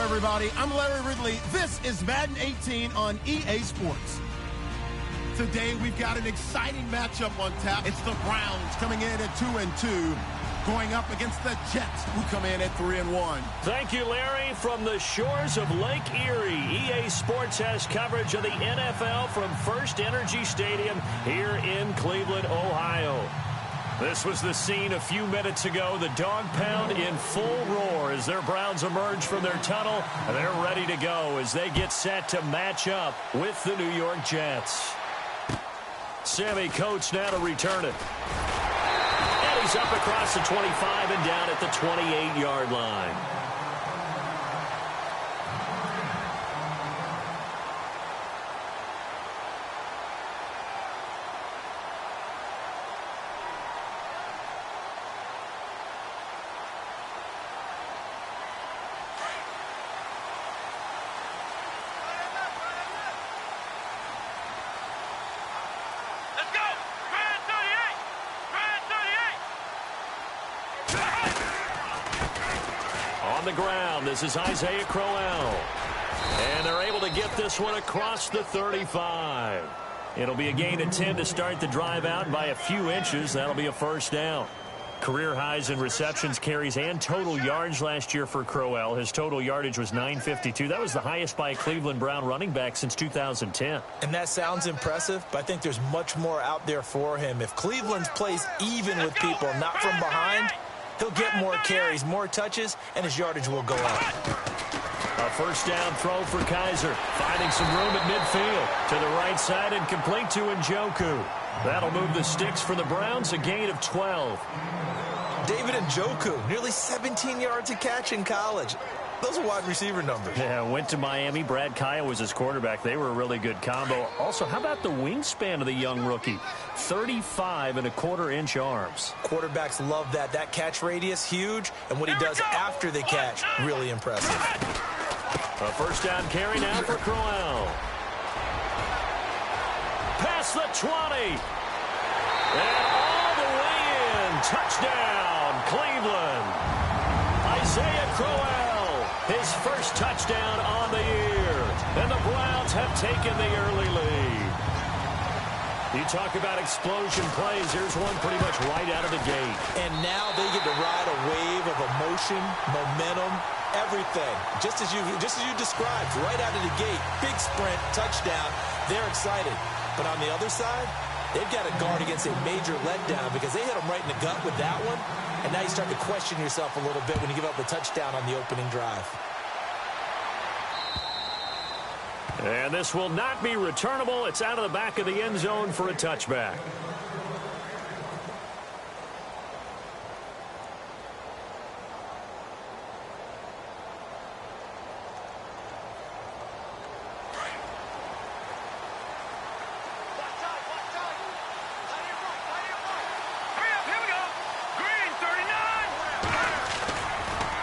everybody. I'm Larry Ridley. This is Madden 18 on EA Sports. Today, we've got an exciting matchup on tap. It's the Browns coming in at 2-2, going up against the Jets, who come in at 3-1. Thank you, Larry. From the shores of Lake Erie, EA Sports has coverage of the NFL from First Energy Stadium here in Cleveland, Ohio. This was the scene a few minutes ago. The dog pound in full roar as their Browns emerge from their tunnel. They're ready to go as they get set to match up with the New York Jets. Sammy Coates now to return it. And he's up across the 25 and down at the 28-yard line. On the ground, this is Isaiah Crowell. And they're able to get this one across the 35. It'll be a gain of 10 to start the drive out by a few inches. That'll be a first down. Career highs in receptions, carries, and total yards last year for Crowell. His total yardage was 952. That was the highest by a Cleveland Brown running back since 2010. And that sounds impressive, but I think there's much more out there for him. If Cleveland plays even with people, not from behind, he'll get more carries, more touches, and his yardage will go up. A first down throw for Kaiser, finding some room at midfield. To the right side and complete to Njoku. That'll move the sticks for the Browns, a gain of 12. David Njoku, nearly 17 yards a catch in college. Those are wide receiver numbers. Yeah, went to Miami. Brad Kaya was his quarterback. They were a really good combo. Also, how about the wingspan of the young rookie? 35.25-inch arms. Quarterbacks love that. That catch radius, huge. And what he does after the catch, really impressive. A first down carry now for Crowell. Past the 20. And all the way in. Touchdown, Cleveland. Isaiah Crowell, his first touchdown on the year. And the Browns have taken the early lead. You talk about explosion plays. Here's one pretty much right out of the gate. And now they get to ride a wave of emotion, momentum, everything. Just as you described, right out of the gate. Big sprint, touchdown. They're excited. But on the other side, they've got to guard against a major letdown because they hit them right in the gut with that one. And now you start to question yourself a little bit when you give up a touchdown on the opening drive. And this will not be returnable. It's out of the back of the end zone for a touchback.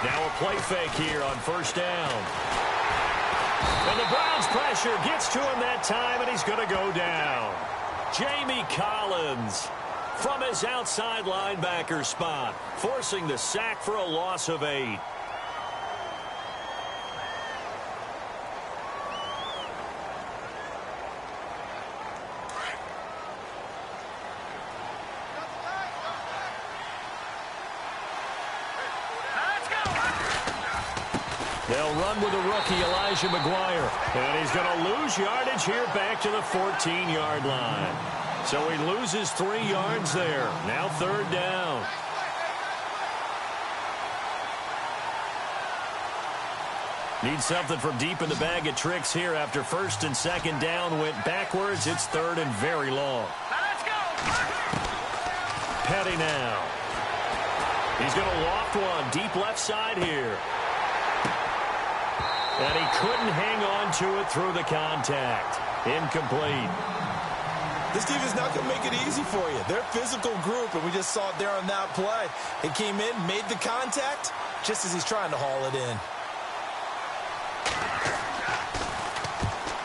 Now a play fake here on first down. And the Browns pressure gets to him that time, and he's going to go down. Jamie Collins from his outside linebacker spot, forcing the sack for a loss of 8. They'll run with the rookie, Elijah McGuire. And he's going to lose yardage here back to the 14-yard line. So he loses 3 yards there. Now third down. Need something from deep in the bag of tricks here after first and second down went backwards. It's third and very long. Let's go. Petty now. He's going to loft one deep left side here. And he couldn't hang on to it through the contact. Incomplete. This defense is not going to make it easy for you. They're a physical group, and we just saw it there on that play. It came in, made the contact, just as he's trying to haul it in.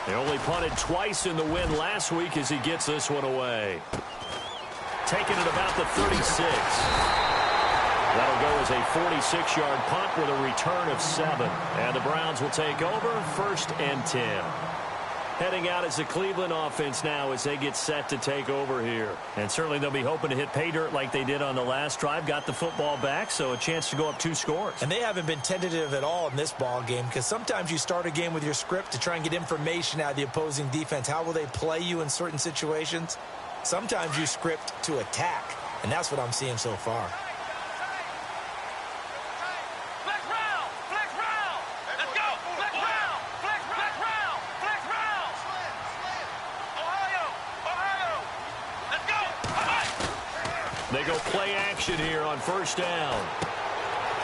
They only punted twice in the win last week as he gets this one away. Taking it about the 36. That'll go as a 46-yard punt with a return of 7. And the Browns will take over 1st and 10. Heading out as the Cleveland offense now as they get set to take over here. And certainly they'll be hoping to hit pay dirt like they did on the last drive. Got the football back, so a chance to go up 2 scores. And they haven't been tentative at all in this ball game, because sometimes you start a game with your script to try and get information out of the opposing defense. How will they play you in certain situations? Sometimes you script to attack, and that's what I'm seeing so far. They go play action here on 1st down.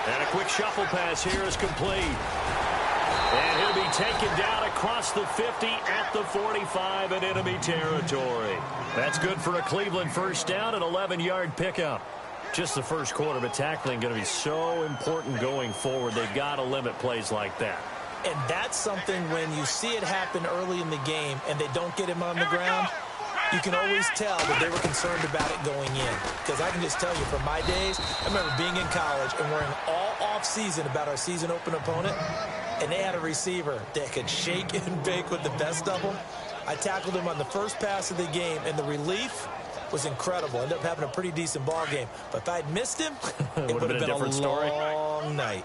And a quick shuffle pass here is complete. And he'll be taken down across the 50 at the 45 in enemy territory. That's good for a Cleveland 1st down, an 11-yard pickup. Just the first quarter, but tackling going to be so important going forward. They've got to limit plays like that. And that's something when you see it happen early in the game and they don't get him on the ground, you can always tell that they were concerned about it going in. Because I can just tell you, from my days, I remember being in college and worrying all off-season about our season open opponent, and they had a receiver that could shake and bake with the best of them. I tackled him on the first pass of the game, and the relief was incredible. Ended up having a pretty decent ball game. But if I'd missed him, it would have been a different story. Long night.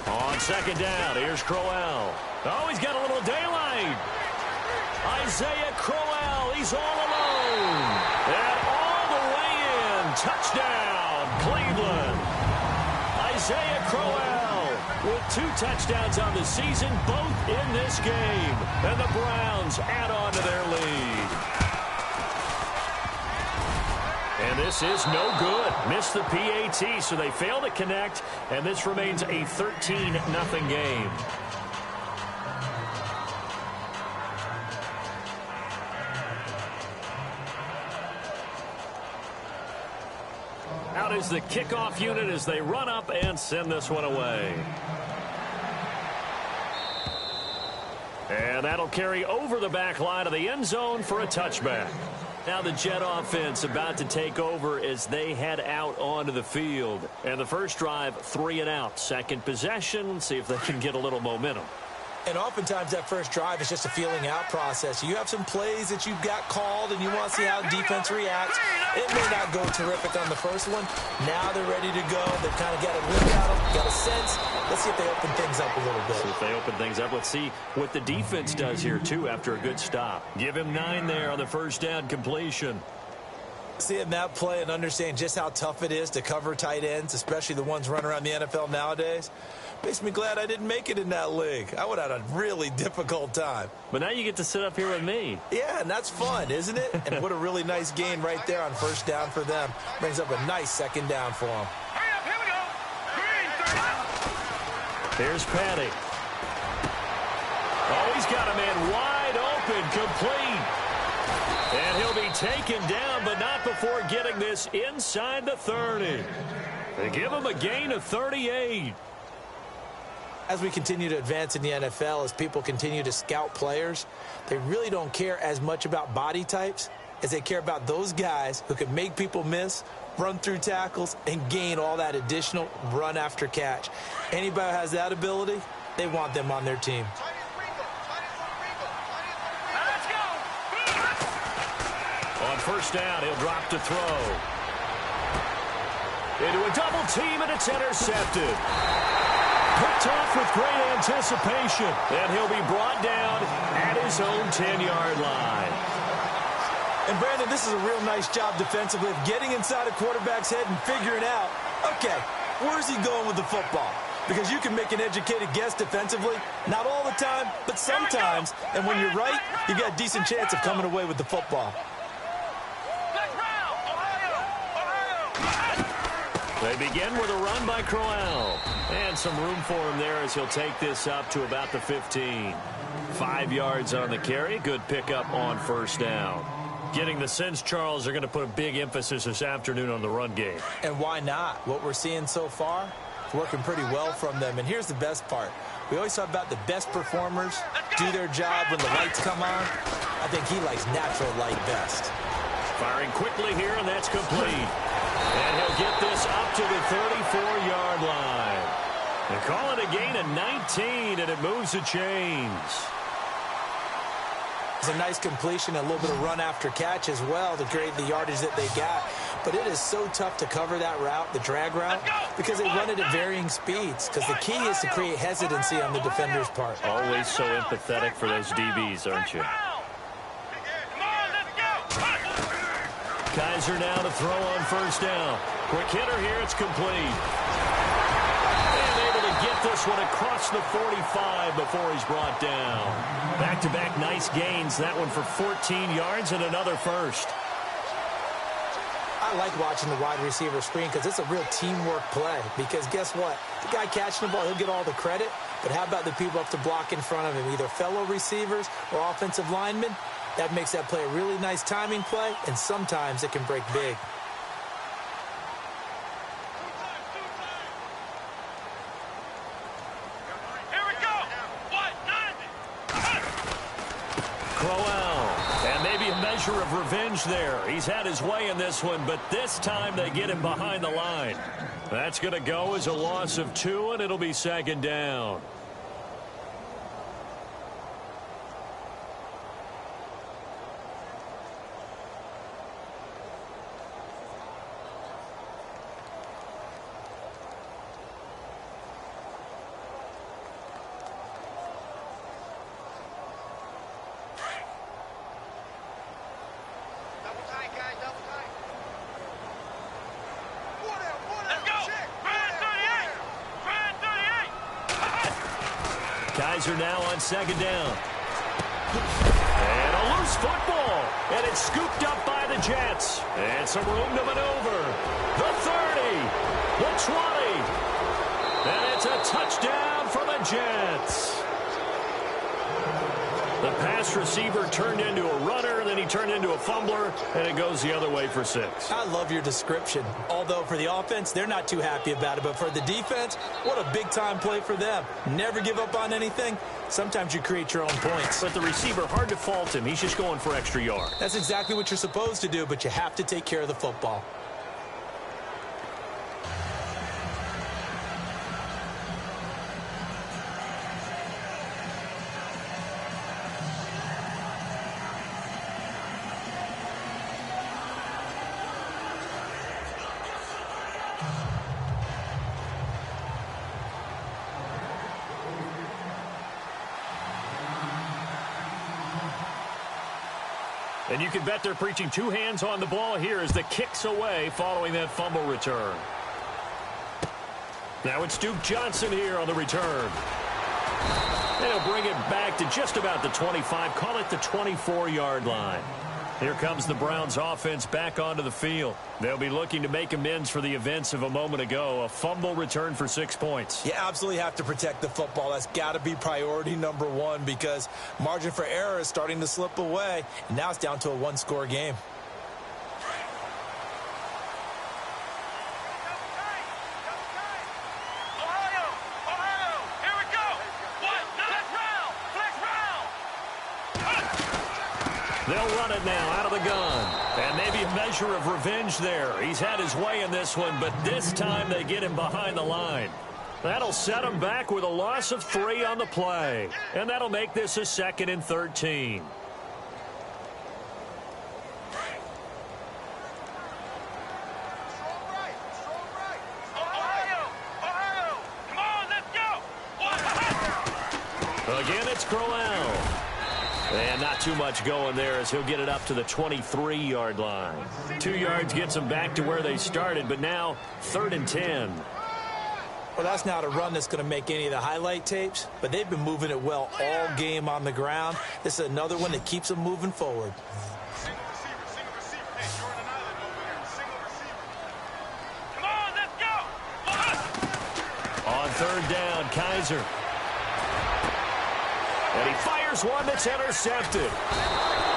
On 2nd down, here's Crowell. Oh, he's got a little daylight. Isaiah Crowell, he's all alone. And all the way in, touchdown, Cleveland. Isaiah Crowell with 2 touchdowns on the season, both in this game. And the Browns add on to their lead. And this is no good. Missed the PAT, so they fail to connect, and this remains a 13-0 game. Out is the kickoff unit as they run up and send this one away. And that'll carry over the back line of the end zone for a touchback. Now the Jet offense about to take over as they head out onto the field. And the first drive, 3 and out. Second possession, see if they can get a little momentum. And oftentimes that first drive is just a feeling out process. You have some plays that you've got called and you want to see how defense reacts. It may not go terrific on the first one. Now they're ready to go. They've kind of got a look at them, got a sense. Let's see if they open things up a little bit. See if they open things up. Let's see what the defense does here, too, after a good stop. Give him 9 there on the first down completion. Seeing that play and understand just how tough it is to cover tight ends, especially the ones running around the NFL nowadays, makes me glad I didn't make it in that league. I would have had a really difficult time. But now you get to sit up here with me. Yeah, and that's fun, isn't it? And what a really nice gain right there on first down for them. Brings up a nice second down for them. Hurry up, here we go. Green, Here's Patty. Oh, he's got a man wide open, complete. And he'll be taken down, but not before getting this inside the 30. They give him a gain of 38. As we continue to advance in the NFL, as people continue to scout players, they really don't care as much about body types as they care about those guys who can make people miss, run through tackles, and gain all that additional run after catch. Anybody who has that ability, they want them on their team. let's go. On first down, he'll drop to throw. Into a double team, and it's intercepted. Picked off with great anticipation. And he'll be brought down at his own 10-yard line. And, Brandon, this is a real nice job defensively of getting inside a quarterback's head and figuring out, okay, where's he going with the football? Because you can make an educated guess defensively, not all the time, but sometimes. And when you're right, you've got a decent chance of coming away with the football. They begin with a run by Crowell. And some room for him there as he'll take this up to about the 15. 5 yards on the carry. Good pickup on first down. Getting the sense, Charles, they're going to put a big emphasis this afternoon on the run game. And why not? What we're seeing so far, it's working pretty well from them. And here's the best part. We always talk about the best performers do their job when the lights come on. I I think he likes natural light best. Firing quickly here, and that's complete. And he'll get this up to the 34-yard line. They call it a gain of 19, and it moves the chains. It's a nice completion, a little bit of run after catch as well to create the yardage that they got. But it is so tough to cover that route, the drag route, because they run it at varying speeds. Because the key is to create hesitancy on the defender's part. Always so empathetic for those DBs, aren't you? Kaiser now to throw on first down. Quick hitter here, it's complete. And able to get this one across the 45 before he's brought down. Back-to-back nice gains. That one for 14 yards and another first. I like watching the wide receiver screen because it's a real teamwork play. Because guess what? The guy catching the ball, he'll get all the credit. But how about the people up to block in front of him, either fellow receivers or offensive linemen? That makes that play a really nice timing play, and sometimes it can break big. Here we go. Crowell, and maybe a measure of revenge there. He's had his way in this one, but this time they get him behind the line. That's going to go as a loss of 2, and it'll be second down. Kaiser now on second down. And a loose football. And it's scooped up by the Jets. And some room to maneuver. The 30. The 20. And it's a touchdown for the Jets. The pass receiver turned into a runner, then he turned into a fumbler, and it goes the other way for 6. I love your description. Although for the offense, they're not too happy about it. But for the defense, what a big-time play for them. Never give up on anything. Sometimes you create your own points. But the receiver, hard to fault him. He's just going for extra yard. That's exactly what you're supposed to do, but you have to take care of the football. And you can bet they're preaching 2 hands on the ball here as the kick's away following that fumble return. Now it's Duke Johnson here on the return. And he'll bring it back to just about the 25, call it the 24-yard line. Here comes the Browns offense back onto the field. They'll be looking to make amends for the events of a moment ago. A fumble return for 6 points. You absolutely have to protect the football. That's got to be priority number 1 because margin for error is starting to slip away. And now it's down to a 1-score game. They'll run it now out of the gun. And maybe a measure of revenge there. He's had his way in this one, but this time they get him behind the line. That'll set him back with a loss of 3 on the play. And that'll make this a 2nd and 13. Again, it's Crowell. And not too much going there as he'll get it up to the 23-yard line. 2 yards gets them back to where they started, but now 3rd and 10. Well, that's not a run that's going to make any of the highlight tapes, but they've been moving it well all game on the ground. This is another one that keeps them moving forward. On 3rd down, Kaiser. And he fires one that's intercepted.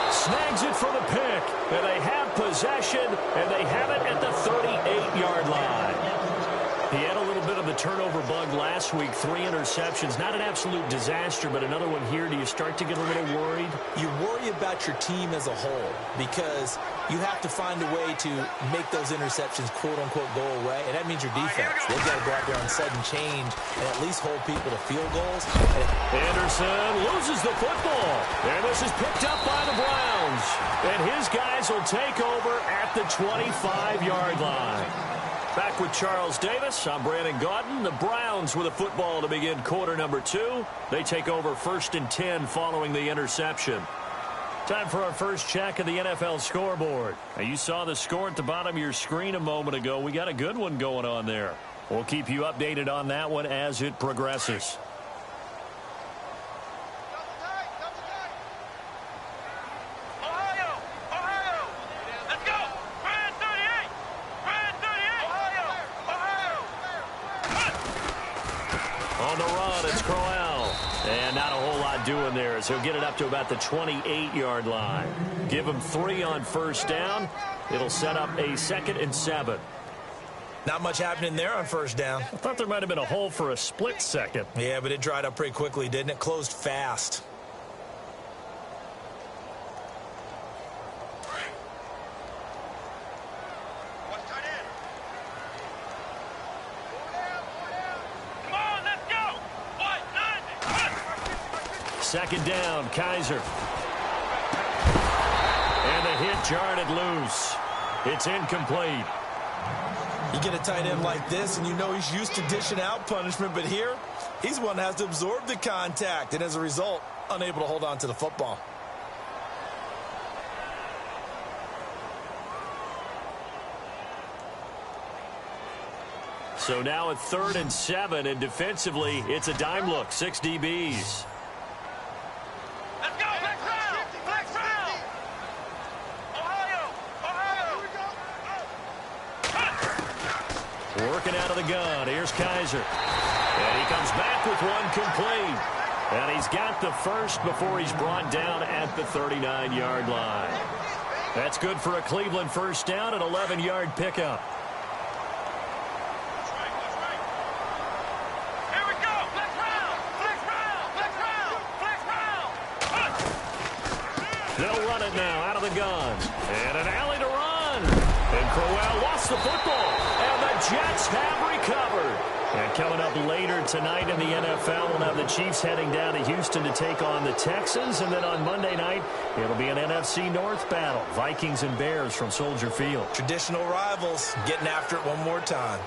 Snags it for the pick. And they have possession, and they have it at the 38-yard line. He had a little bit of the turnover bug last week, 3 interceptions. Not an absolute disaster, but another one here. Do you start to get a little worried? You worry about your team as a whole because you have to find a way to make those interceptions, quote-unquote, go away, and that means your defense. They've got to go out there on sudden change and at least hold people to field goals. Anderson loses the football, and this is picked up by the Browns. And his guys will take over at the 25-yard line. Back with Charles Davis, I'm Brandon Gaudin. The Browns with a football to begin quarter number 2. They take over 1st and 10 following the interception. Time for our first check of the NFL scoreboard. Now, you saw the score at the bottom of your screen a moment ago. We got a good one going on there. We'll keep you updated on that one as it progresses. Doing there is he'll get it up to about the 28-yard line. Give him 3 on first down. It'll set up a 2nd and 7. Not much happening there on first down. I thought there might have been a hole for a split second. Yeah, but it dried up pretty quickly, didn't it? Closed fast. Second down, Kaiser. And the hit jarred it loose. It's incomplete. You get a tight end like this, and you know he's used to dishing out punishment, but here, he's the one that has to absorb the contact, and as a result, unable to hold on to the football. So now at 3rd and 7, and defensively, it's a dime look, 6 DBs. Working out of the gun. Here's Kaiser. And he comes back with one complete. And he's got the first before he's brought down at the 39-yard line. That's good for a Cleveland first down, an 11-yard pickup. Here we go. Flex round. Flex round. Flex round. Flex round. They'll run it now out of the gun. And an alley to run. And Crowell lost the football. And the Jets have recovered. And coming up later tonight in the NFL, we'll have the Chiefs heading down to Houston to take on the Texans. And then on Monday night, it'll be an NFC North battle. Vikings and Bears from Soldier Field. Traditional rivals getting after it one more time.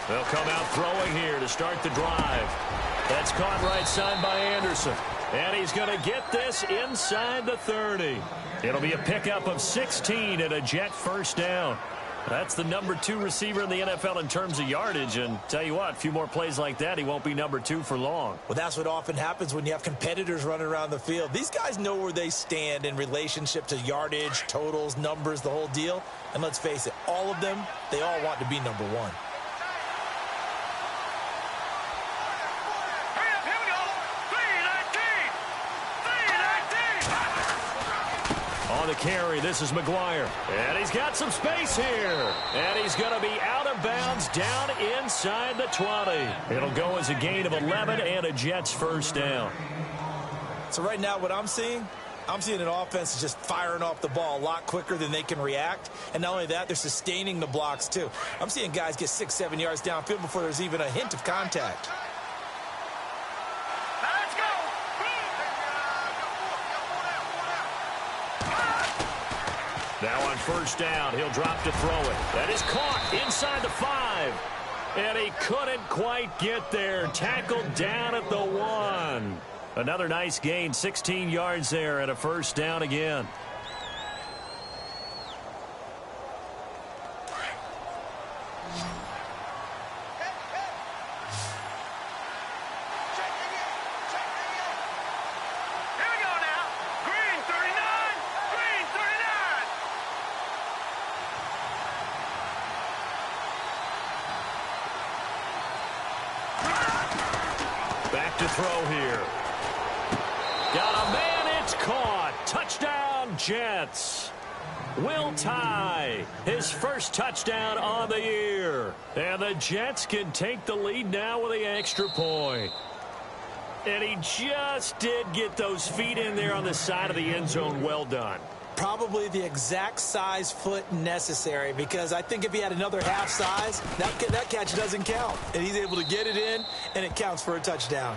They'll come out throwing here to start the drive. That's caught right side by Anderson. And he's going to get this inside the 30. It'll be a pickup of 16 and a Jet first down. That's the number 2 receiver in the NFL in terms of yardage. And tell you what, a few more plays like that, he won't be number 2 for long. Well, that's what often happens when you have competitors running around the field. These guys know where they stand in relationship to yardage, totals, numbers, the whole deal. And let's face it, all of them, they all want to be number 1. On the carry, this is McGuire. And he's got some space here. And he's going to be out of bounds down inside the 20. It'll go as a gain of 11 and a Jets first down. So right now what I'm seeing an offense just firing off the ball a lot quicker than they can react. And not only that, they're sustaining the blocks too. I'm seeing guys get 6-7 yards downfield before there's even a hint of contact. Now on first down, he'll drop to throw it. That is caught inside the 5. And he couldn't quite get there. Tackled down at the 1. Another nice gain, 16 yards there and a first down again. throw here. Got a man, it's caught. Touchdown, Jets. Will Tye, his first touchdown on the year. And the Jets can take the lead now with the extra point. And he just did get those feet in there on the side of the end zone. Well done. Probably the exact size foot necessary, because I think if he had another half size, that catch doesn't count. And he's able to get it in, and it counts for a touchdown.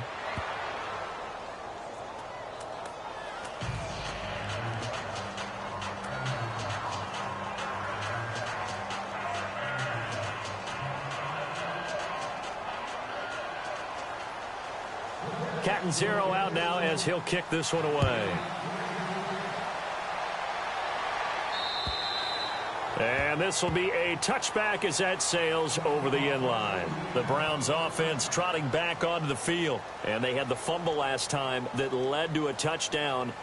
Cat and zero out now as he'll kick this one away. And this will be a touchback as that sails over the end line. The Browns offense trotting back onto the field. And they had the fumble last time that led to a touchdown.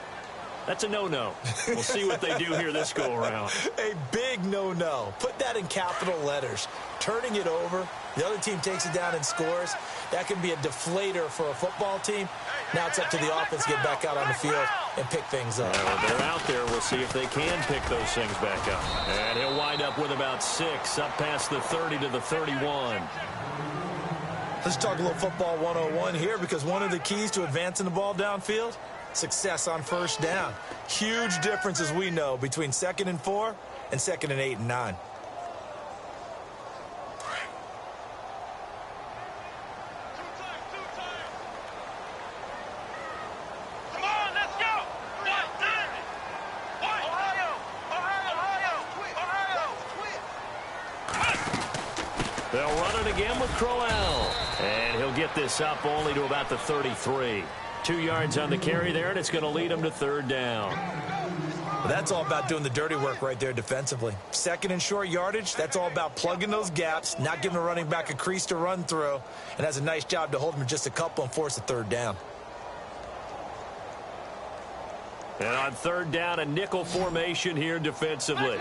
That's a no-no. We'll see what they do here this go-around. A big no-no. Put that in capital letters. Turning it over, the other team takes it down and scores. That can be a deflator for a football team. Now it's up to the offense to get back out on the field and pick things up. Well, they're out there. We'll see if they can pick those things back up. And he'll wind up with about 6, up past the 30 to the 31. Let's talk a little football 101 here, because one of the keys to advancing the ball downfield, success on first down. Huge difference, as we know, between 2nd and 4 and 2nd and 8 and 9. They'll run it again with Crowell. And he'll get this up only to about the 33. 2 yards on the carry there, and it's going to lead him to 3rd down. Well, that's all about doing the dirty work right there defensively. 2nd and short yardage, that's all about plugging those gaps, not giving a running back a crease to run through, and has a nice job to hold him just a couple and force a 3rd down. And on 3rd down, a nickel formation here defensively.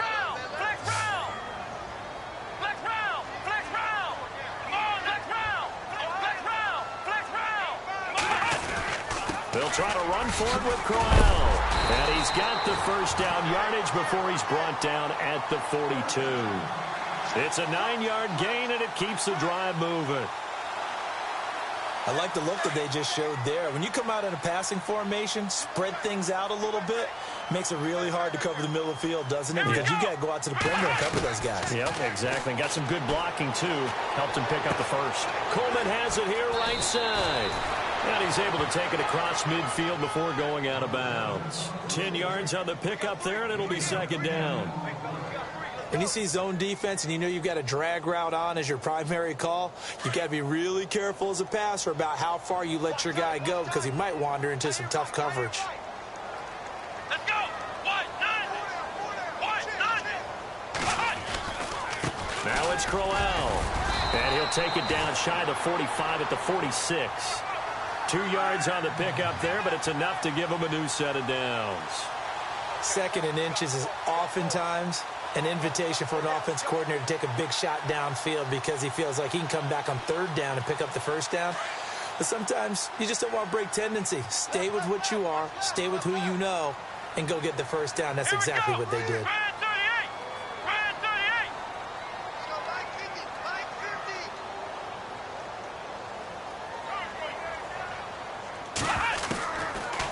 They'll try to run for it with Crowell. And he's got the first down yardage before he's brought down at the 42. It's a 9-yard gain, and it keeps the drive moving. I like the look that they just showed there. When you come out in a passing formation, spread things out a little bit, makes it really hard to cover the middle of the field, doesn't it? Because you got to go out to the perimeter and cover those guys. Yep, exactly. Got some good blocking, too. Helped him pick up the first. Coleman has it here right side. And he's able to take it across midfield before going out of bounds. 10 yards on the pickup there, and it'll be 2nd down. When you see zone defense and you know you've got a drag route on as your primary call, you've got to be really careful as a passer about how far you let your guy go, because he might wander into some tough coverage. Let's go! Now it's Crowell. And he'll take it down shy of the 45 at the 46. 2 yards on the pickup there, but it's enough to give him a new set of downs. 2nd and inches is oftentimes an invitation for an offense coordinator to take a big shot downfield, because he feels like he can come back on 3rd down and pick up the first down. But sometimes you just don't want to break tendency. Stay with what you are, stay with who you know, and go get the first down. That's exactly what they did.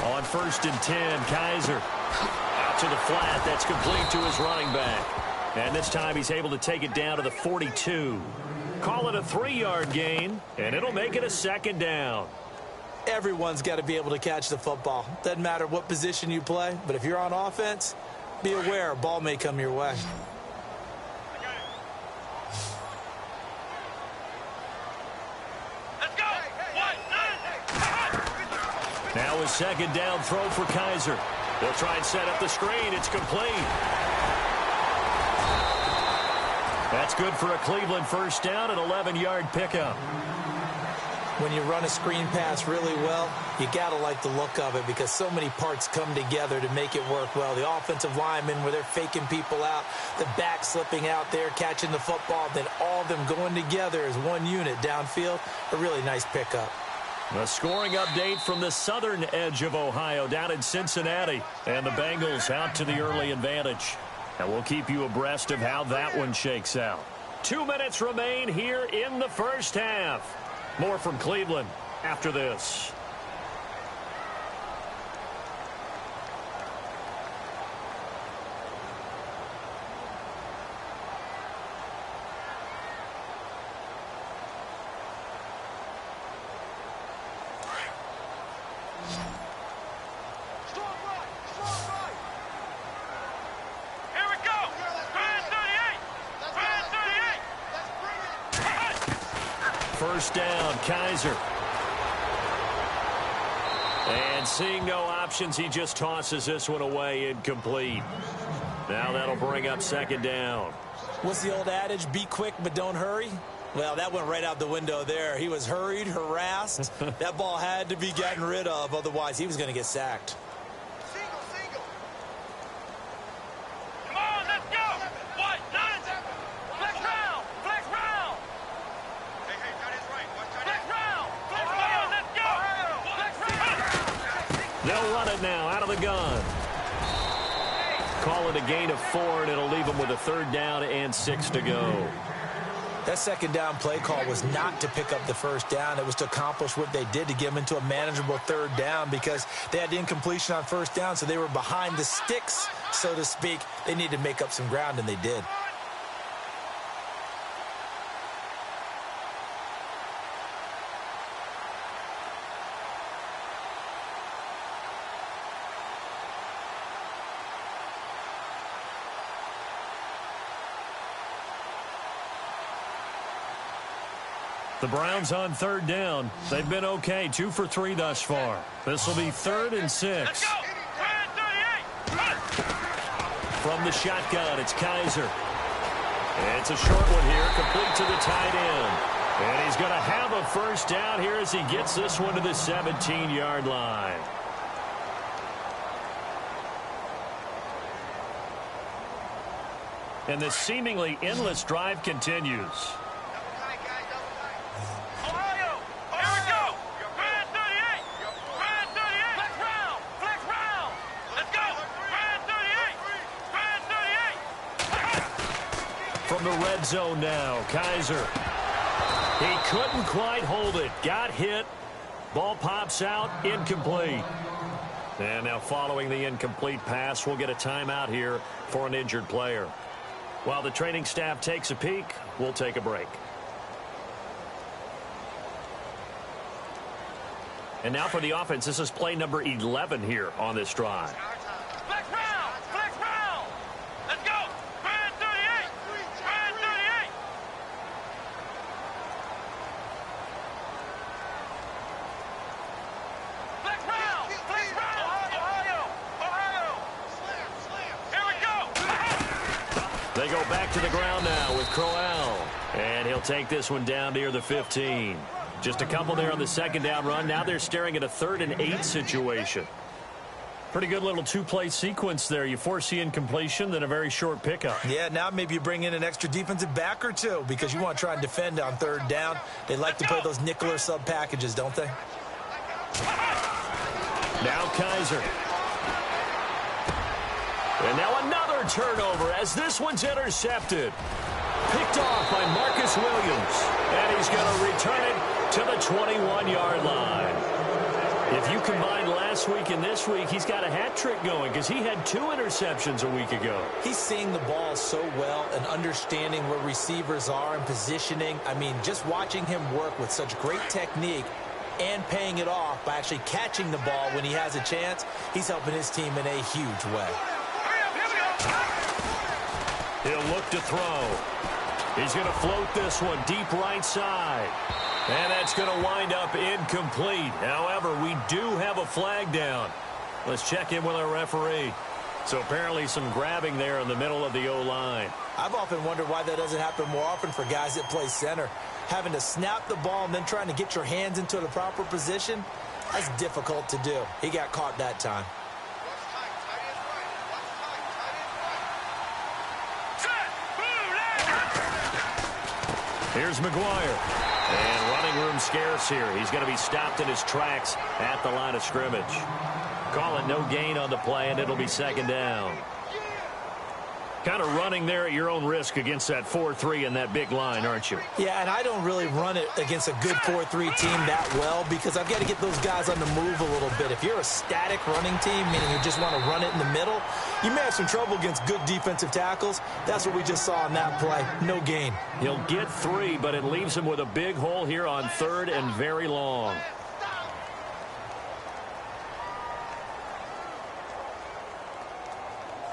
On 1st and 10, Kaiser out to the flat. That's complete to his running back. And this time he's able to take it down to the 42. Call it a 3-yard gain, and it'll make it a 2nd down. Everyone's got to be able to catch the football. Doesn't matter what position you play, but if you're on offense, be aware a ball may come your way. Now a 2nd down throw for Kaiser. They'll try and set up the screen. It's complete. That's good for a Cleveland first down, an 11-yard pickup. When you run a screen pass really well, you got to like the look of it, because so many parts come together to make it work well. The offensive linemen, where they're faking people out, the back slipping out there, catching the football, then all of them going together as one unit downfield, a really nice pickup. A scoring update from the southern edge of Ohio down in Cincinnati. And the Bengals out to the early advantage. And we'll keep you abreast of how that one shakes out. 2 minutes remain here in the first half. More from Cleveland after this. First down, Kaiser. And seeing no options, he just tosses this one away, incomplete. Now that'll bring up second down. What's the old adage? Be quick, but don't hurry. Well, that went right out the window there. He was hurried, harassed. That ball had to be gotten rid of, otherwise he was going to get sacked. Come on, let's go. What? Nine. Flex round. Flex round. Hey, that is right. Flex round. Flex round. Let's go. Flex round. They'll run it now out of the gun. Call it a gain of 4, and it'll leave them with a third down and 6 to go. That second down play call was not to pick up the first down. It was to accomplish what they did, to get them into a manageable third down, because they had incompletion on first down, so they were behind the sticks, so to speak. They needed to make up some ground, and they did. The Browns on third down. They've been okay, 2 for 3 thus far. This will be 3rd and 6. Let's go. 38. From the shotgun, it's Kaiser. It's a short one here, complete to the tight end. And he's going to have a first down here as he gets this one to the 17-yard line. And the seemingly endless drive continues. From the red zone now, Kaiser. He couldn't quite hold it. Got hit. Ball pops out. Incomplete. And now following the incomplete pass, we'll get a timeout here for an injured player. While the training staff takes a peek, we'll take a break. And now for the offense, this is play number 11 here on this drive. Flex round. Flex round. Let's go. 38. 38. Flex round. Flex round. Ohio. Slam. Here we go. They go back to the ground now with Crowell. And he'll take this one down near the 15. Just a couple there on the second down run. Now they're staring at a 3rd and 8 situation. Pretty good little two-play sequence there. You force the incompletion, then a very short pickup. Yeah, now maybe you bring in an extra defensive back or two, because you want to try and defend on third down. They like to play those nickel or sub packages, don't they? Now Kaiser. And now another turnover as this one's intercepted. Picked off by Marcus Williams. And he's going to return it to the 21-yard line. If you combine last week and this week, he's got a hat trick going because he had 2 interceptions a week ago. He's seeing the ball so well and understanding where receivers are and positioning. I mean, just watching him work with such great technique and paying it off by actually catching the ball when he has a chance, he's helping his team in a huge way. He'll look to throw. He's going to float this one deep right side. And that's going to wind up incomplete. However, we do have a flag down. Let's check in with our referee. So apparently some grabbing there in the middle of the O-line. I've often wondered why that doesn't happen more often for guys that play center. Having to snap the ball and then trying to get your hands into the proper position, that's difficult to do. He got caught that time. Here's McGuire. And running room scarce here. He's going to be stopped in his tracks at the line of scrimmage. Call it no gain on the play, and it'll be second down. Kind of running there at your own risk against that 4-3 and that big line, aren't you? Yeah, and I don't really run it against a good 4-3 team that well because I've got to get those guys on the move a little bit. If you're a static running team, meaning you just want to run it in the middle, you may have some trouble against good defensive tackles. That's what we just saw in that play. No gain. He'll get 3, but it leaves him with a big hole here on 3rd and very long.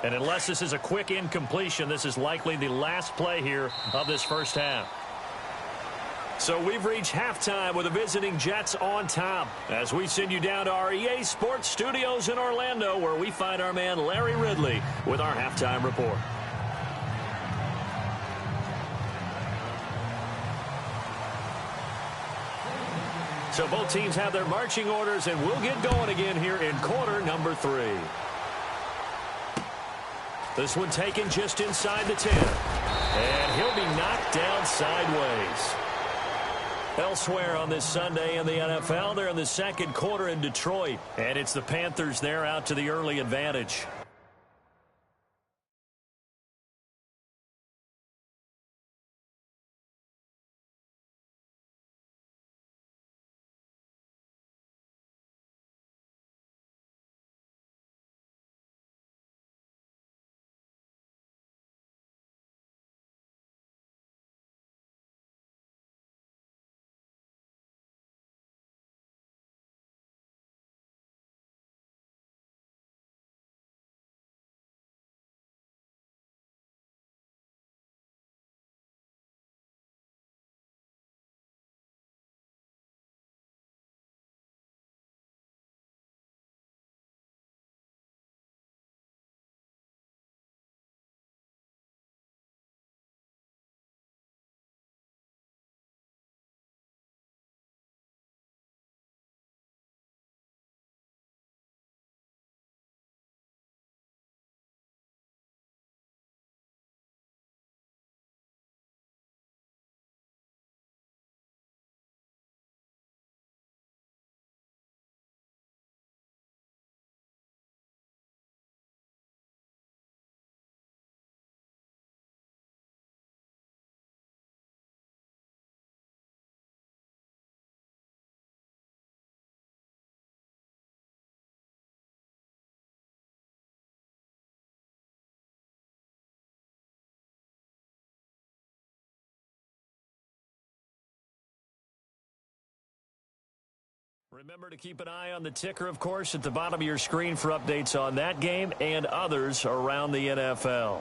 And unless this is a quick incompletion, this is likely the last play here of this first half. So we've reached halftime with the visiting Jets on top as we send you down to our EA Sports Studios in Orlando, where we find our man Larry Ridley with our halftime report. So both teams have their marching orders, and we'll get going again here in quarter number 3. This one taken just inside the 10. And he'll be knocked down sideways. Elsewhere on this Sunday in the NFL, they're in the second quarter in Detroit. And it's the Panthers there out to the early advantage. Remember to keep an eye on the ticker, of course, at the bottom of your screen for updates on that game and others around the NFL.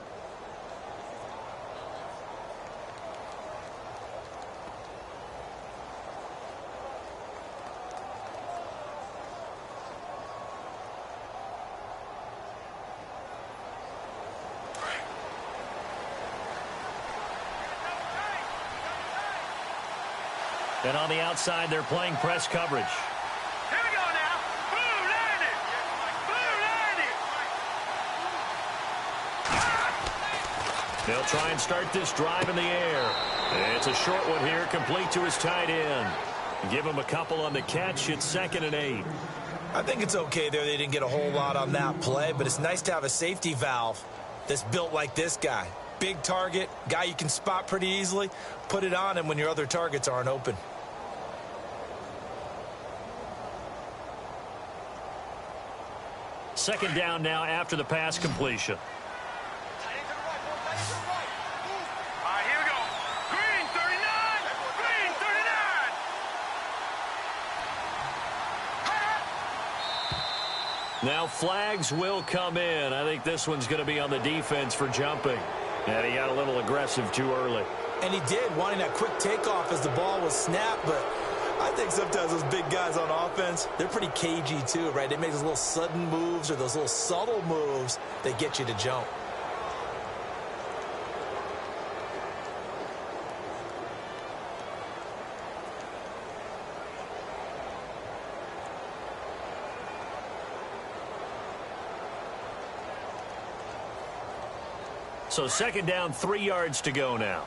And on the outside, they're playing press coverage. Here we go now. Blue landed. Blue landed. They'll try and start this drive in the air. It's a short one here, complete to his tight end. Give him a couple on the catch. It's 2nd and 8. I think it's okay there. They didn't get a whole lot on that play, but it's nice to have a safety valve that's built like this guy. Big target, guy you can spot pretty easily. Put it on him when your other targets aren't open. Second down now after the pass completion. All right, here we go. Green 39. Green 39. Now flags will come in. I think this one's going to be on the defense for jumping. And he got a little aggressive too early. And he did, wanting that quick takeoff as the ball was snapped, but I think sometimes those big guys on offense, they're pretty cagey too, right? They make those little sudden moves or those little subtle moves that get you to jump. So second down, 3 yards to go now.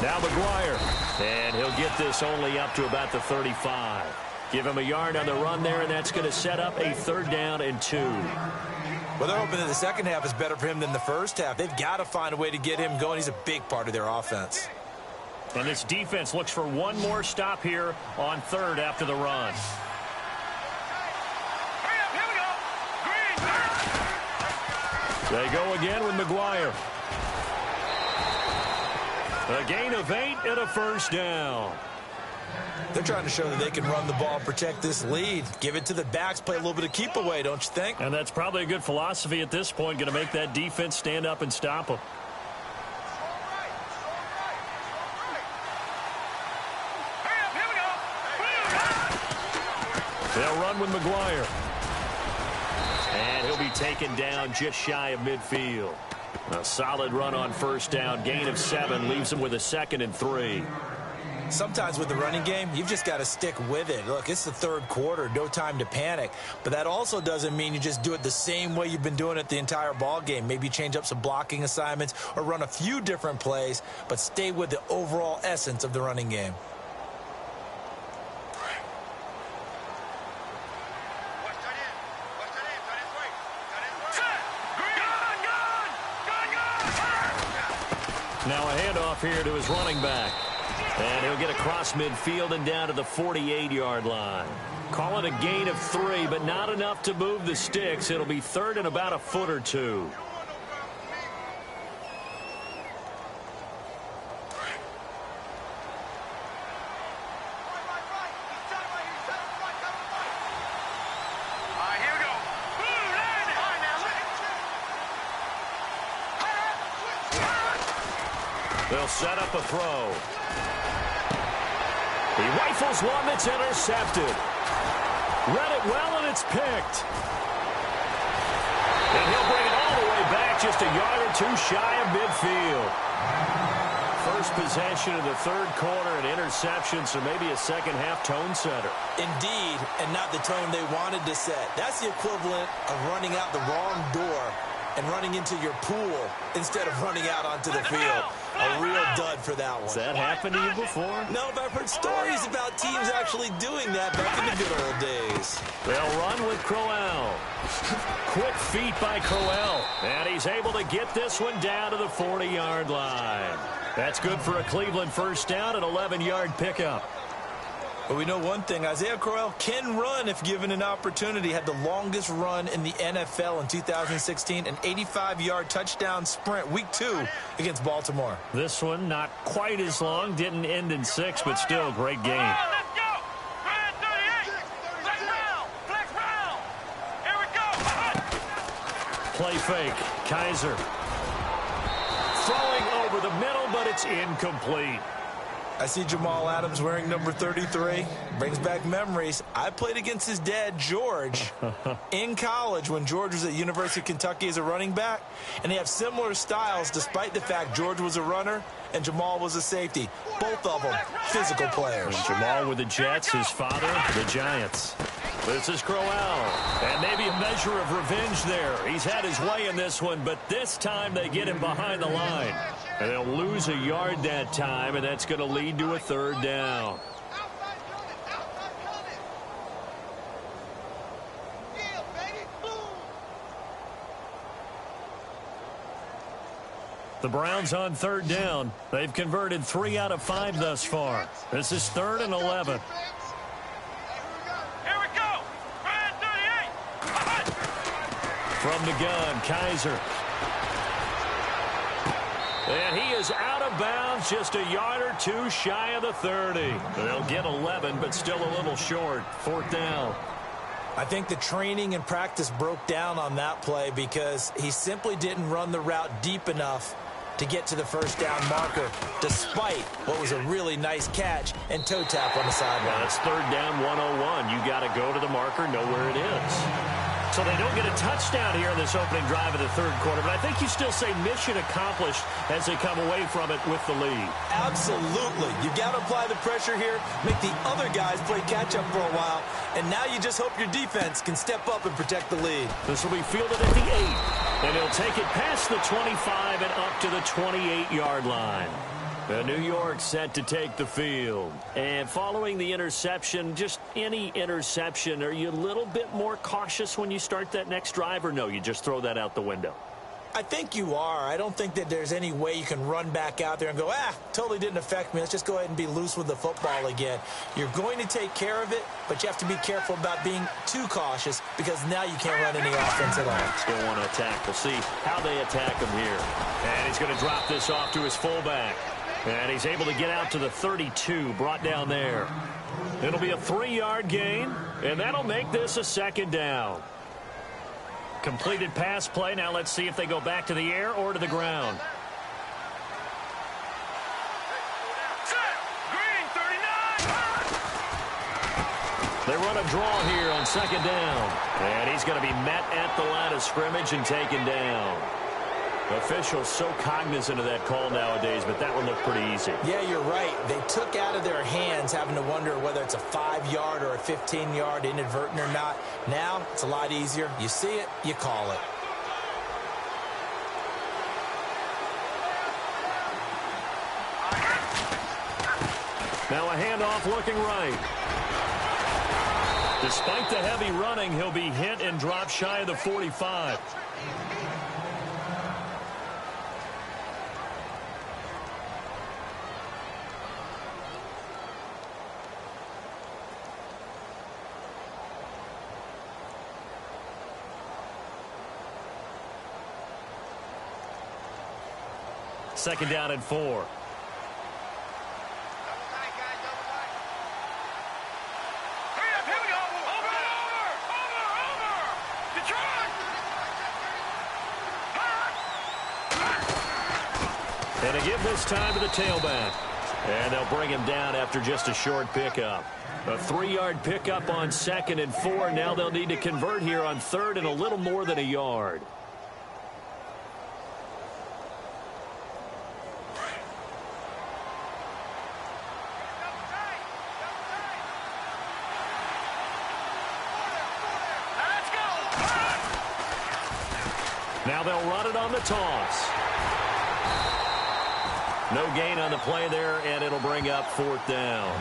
Now McGuire. And he'll get this only up to about the 35. Give him a yard on the run there, and that's going to set up a 3rd down and 2. Well, they're hoping that the second half is better for him than the first half. They've got to find a way to get him going. He's a big part of their offense. And this defense looks for one more stop here on 3rd after the run. They go again with McGuire. A gain of 8 and a 1st down. They're trying to show that they can run the ball and protect this lead. Give it to the backs, play a little bit of keep away, don't you think? And that's probably a good philosophy at this point, going to make that defense stand up and stop them. They'll run with McGuire. And he'll be taken down just shy of midfield. A solid run on 1st down. Gain of 7 leaves him with a 2nd and 3. Sometimes with the running game, you've just got to stick with it. Look, it's the 3rd quarter, no time to panic. But that also doesn't mean you just do it the same way you've been doing it the entire ball game. Maybe change up some blocking assignments or run a few different plays, but stay with the overall essence of the running game. Now a handoff here to his running back. And he'll get across midfield and down to the 48-yard line. Call it a gain of 3, but not enough to move the sticks. It'll be 3rd and about a foot or 2. They'll set up a throw. He rifles one that's intercepted. Read it well, and it's picked. And he'll bring it all the way back, just a yard or 2 shy of midfield. First possession of the 3rd quarter, an interception, so maybe a second-half tone setter. Indeed, and not the tone they wanted to set. That's the equivalent of running out the wrong door and running into your pool instead of running out onto the field. A real dud for that one. Has that happened to you before? No, but I've heard stories about teams actually doing that back in the good old days. They'll run with Crowell. Quick feet by Crowell. And he's able to get this one down to the 40-yard line. That's good for a Cleveland 1st down, an 11-yard pickup. But we know one thing, Isaiah Crowell can run if given an opportunity. Had the longest run in the NFL in 2016, an 85-yard touchdown sprint, week 2 against Baltimore. This one not quite as long, didn't end in 6, but still a great game. Let's go! Ryan 38! Flex round! Flex round! Here we go! Play fake. Kaiser. Throwing over the middle, but it's incomplete. I see Jamal Adams wearing number 33. Brings back memories. I played against his dad, George, in college when George was at University of Kentucky as a running back. And they have similar styles despite the fact George was a runner and Jamal was a safety. Both of them physical players. And Jamal with the Jets, his father, the Giants. This is Crowell. And maybe a measure of revenge there. He's had his way in this one, but this time they get him behind the line. And they'll lose a yard that time, and that's going to lead to a 3rd down. The Browns on 3rd down. They've converted 3 out of 5 thus far. This is 3rd and 11. Here we go! Ryan 38! From the gun, Kaiser. And he is out of bounds, just a yard or 2 shy of the 30. They'll get 11, but still a little short. 4th down. I think the training and practice broke down on that play because he simply didn't run the route deep enough to get to the 1st down marker, despite what was a really nice catch and toe tap on the sideline. That's 3rd down 101. You got to go to the marker, know where it is. So they don't get a touchdown here in this opening drive of the 3rd quarter, but I think you still say mission accomplished as they come away from it with the lead. Absolutely. You got to apply the pressure here, make the other guys play catch-up for a while, and now you just hope your defense can step up and protect the lead. This will be fielded at the 8, and he'll take it past the 25 and up to the 28-yard line. New York set to take the field. And following the interception, just any interception, are you a little bit more cautious when you start that next drive, or no, you just throw that out the window? I think you are. I don't think that there's any way you can run back out there and go, totally didn't affect me. Let's just go ahead and be loose with the football again. You're going to take care of it, but you have to be careful about being too cautious because now you can't run any offense at all. Still want to attack. We'll see how they attack him here. And he's going to drop this off to his fullback. And he's able to get out to the 32, brought down there. It'll be a 3-yard gain, and that'll make this a second down. Completed pass play. Now let's see if they go back to the air or to the ground. They run a draw here on second down. And he's going to be met at the line of scrimmage and taken down. Officials so cognizant of that call nowadays, but that one looked pretty easy. Yeah, you're right. They took out of their hands having to wonder whether it's a 5-yard or a 15-yard inadvertent or not. Now, it's a lot easier. You see it, you call it. Now a handoff looking right. Despite the heavy running, he'll be hit and dropped shy of the 45. Second down and 4. Double tight, guys, double tight. Hurry up, here we go. Over. Detroit. And to give this time to the tailback. And they'll bring him down after just a short pickup. A 3-yard pickup on second and 4. Now they'll need to convert here on third and a little more than a yard. Now they'll run it on the toss. No gain on the play there, and it'll bring up 4th down.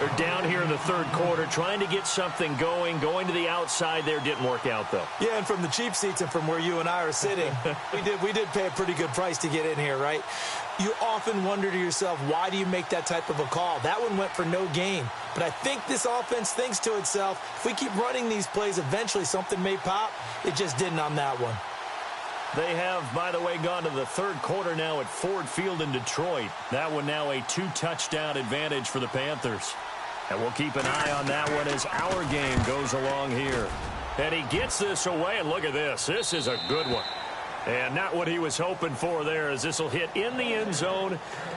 They're down here in the third quarter, trying to get something going to the outside there. Didn't work out, though. Yeah, and from the cheap seats and from where you and I are sitting, we did pay a pretty good price to get in here, right? You often wonder to yourself, why do you make that type of a call? That one went for no gain. But I think this offense thinks to itself, if we keep running these plays, eventually something may pop. It just didn't on that one. They have, by the way, gone to the third quarter now at Ford Field in Detroit. That one now a 2-touchdown advantage for the Panthers. And we'll keep an eye on that one as our game goes along here. And he gets this away, and look at this. This is a good one. And not what he was hoping for there, as this will hit in the end zone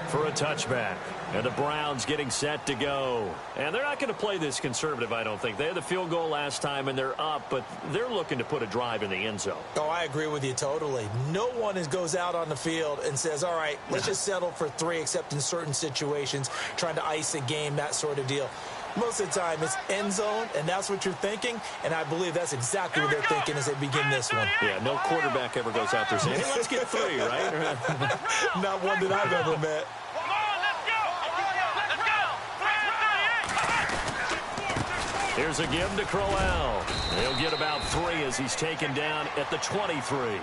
for a touchback. And the Browns getting set to go. And they're not going to play this conservative, I don't think. They had the field goal last time, and they're up, but they're looking to put a drive in the end zone. Oh, I agree with you totally. No one goes out on the field and says, all right, let's just settle for 3, except in certain situations, trying to ice a game, that sort of deal. Most of the time, it's end zone, and that's what you're thinking, and I believe that's exactly what they're thinking as they begin this one. Yeah, no quarterback ever goes out there saying, hey, let's get 3, right? Not one that I've ever met. Come on, let's go. Here's a give to Crowell. He'll get about 3 as he's taken down at the 23.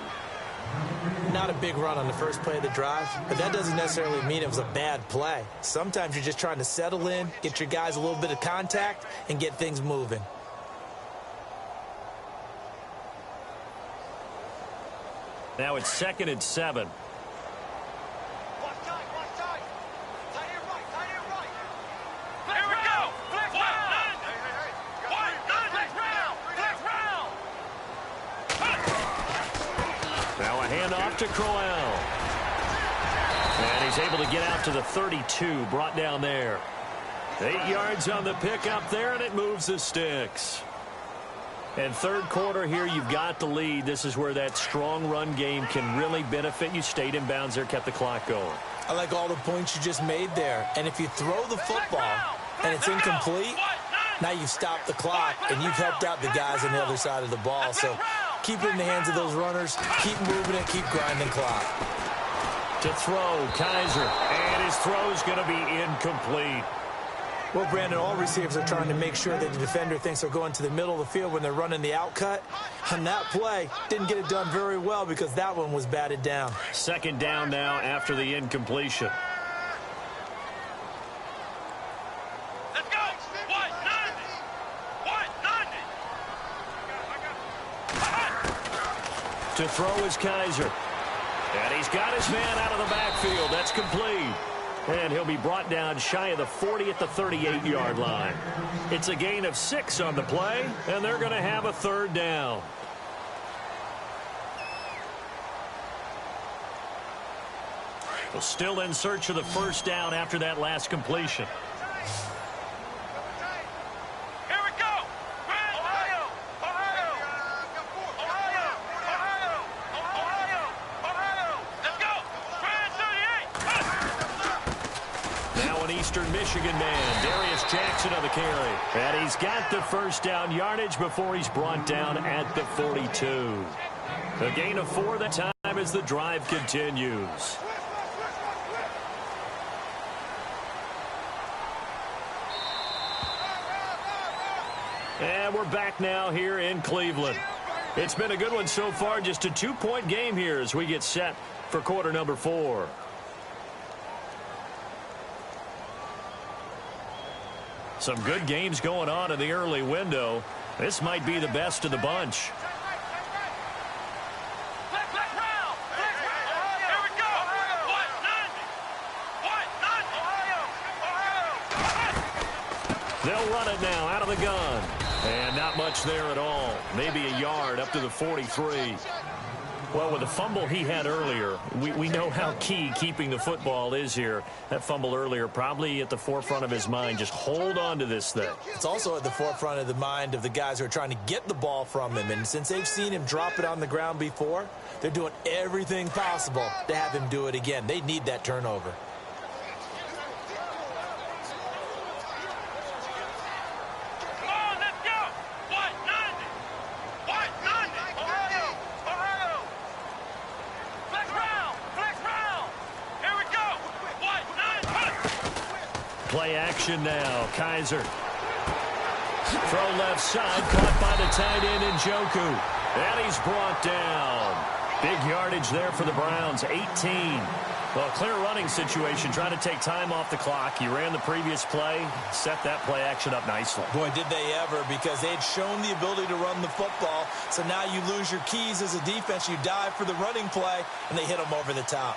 Not a big run on the first play of the drive, but that doesn't necessarily mean it was a bad play. Sometimes you're just trying to settle in, get your guys a little bit of contact, and get things moving. Now it's 2nd and 7. Watch tight. Tight end right. Here we go. Flex round. Hey. Flex round. Now a handoff to Crowell. And he's able to get out to the 32, brought down there. 8 yards on the pickup there, and it moves the sticks. And third quarter here, you've got the lead. This is where that strong run game can really benefit you. Stayed in bounds there, kept the clock going. I like all the points you just made there. And if you throw the football and it's incomplete, now you've stopped the clock and you've helped out the guys on the other side of the ball. So keep it in the hands of those runners, keep moving it, keep grinding clock. To throw, Kaiser. And his throw's going to be incomplete. Well, Brandon, all receivers are trying to make sure that the defender thinks they're going to the middle of the field when they're running the out cut. On that play, didn't get it done very well because that one was batted down. Second down now after the incompletion. Let's go. 190. 190. To throw is Kaiser. And he's got his man out of the backfield. That's complete. And he'll be brought down shy of the 40 at the 38-yard line. It's a gain of 6 on the play, and they're going to have a third down. Well, still in search of the first down after that last completion. Here we go. Ohio. Ohio. Ohio. Ohio. Ohio. Let's go. Grand 38. Now an Eastern Michigan man, Darius Jackson on the carry. And he's got the first down yardage before he's brought down at the 42. A gain of 4 that time as the drive continues. And we're back now here in Cleveland. It's been a good one so far, just a 2-point game here as we get set for quarter number 4. Some good games going on in the early window. This might be the best of the bunch. They'll run it now out of the gun. And not much there at all. Maybe a yard up to the 43. Well, with the fumble he had earlier, we know how key keeping the football is here. That fumble earlier probably at the forefront of his mind. Just hold on to this thing. It's also at the forefront of the mind of the guys who are trying to get the ball from him. And since they've seen him drop it on the ground before, they're doing everything possible to have him do it again. They need that turnover. Play action now. Kaiser. Throw left side. Caught by the tight end Njoku. And he's brought down. Big yardage there for the Browns. 18. Well, clear running situation. Trying to take time off the clock. He ran the previous play. Set that play action up nicely. Boy, did they ever, because they'd shown the ability to run the football. So now you lose your keys as a defense. You dive for the running play, and they hit them over the top.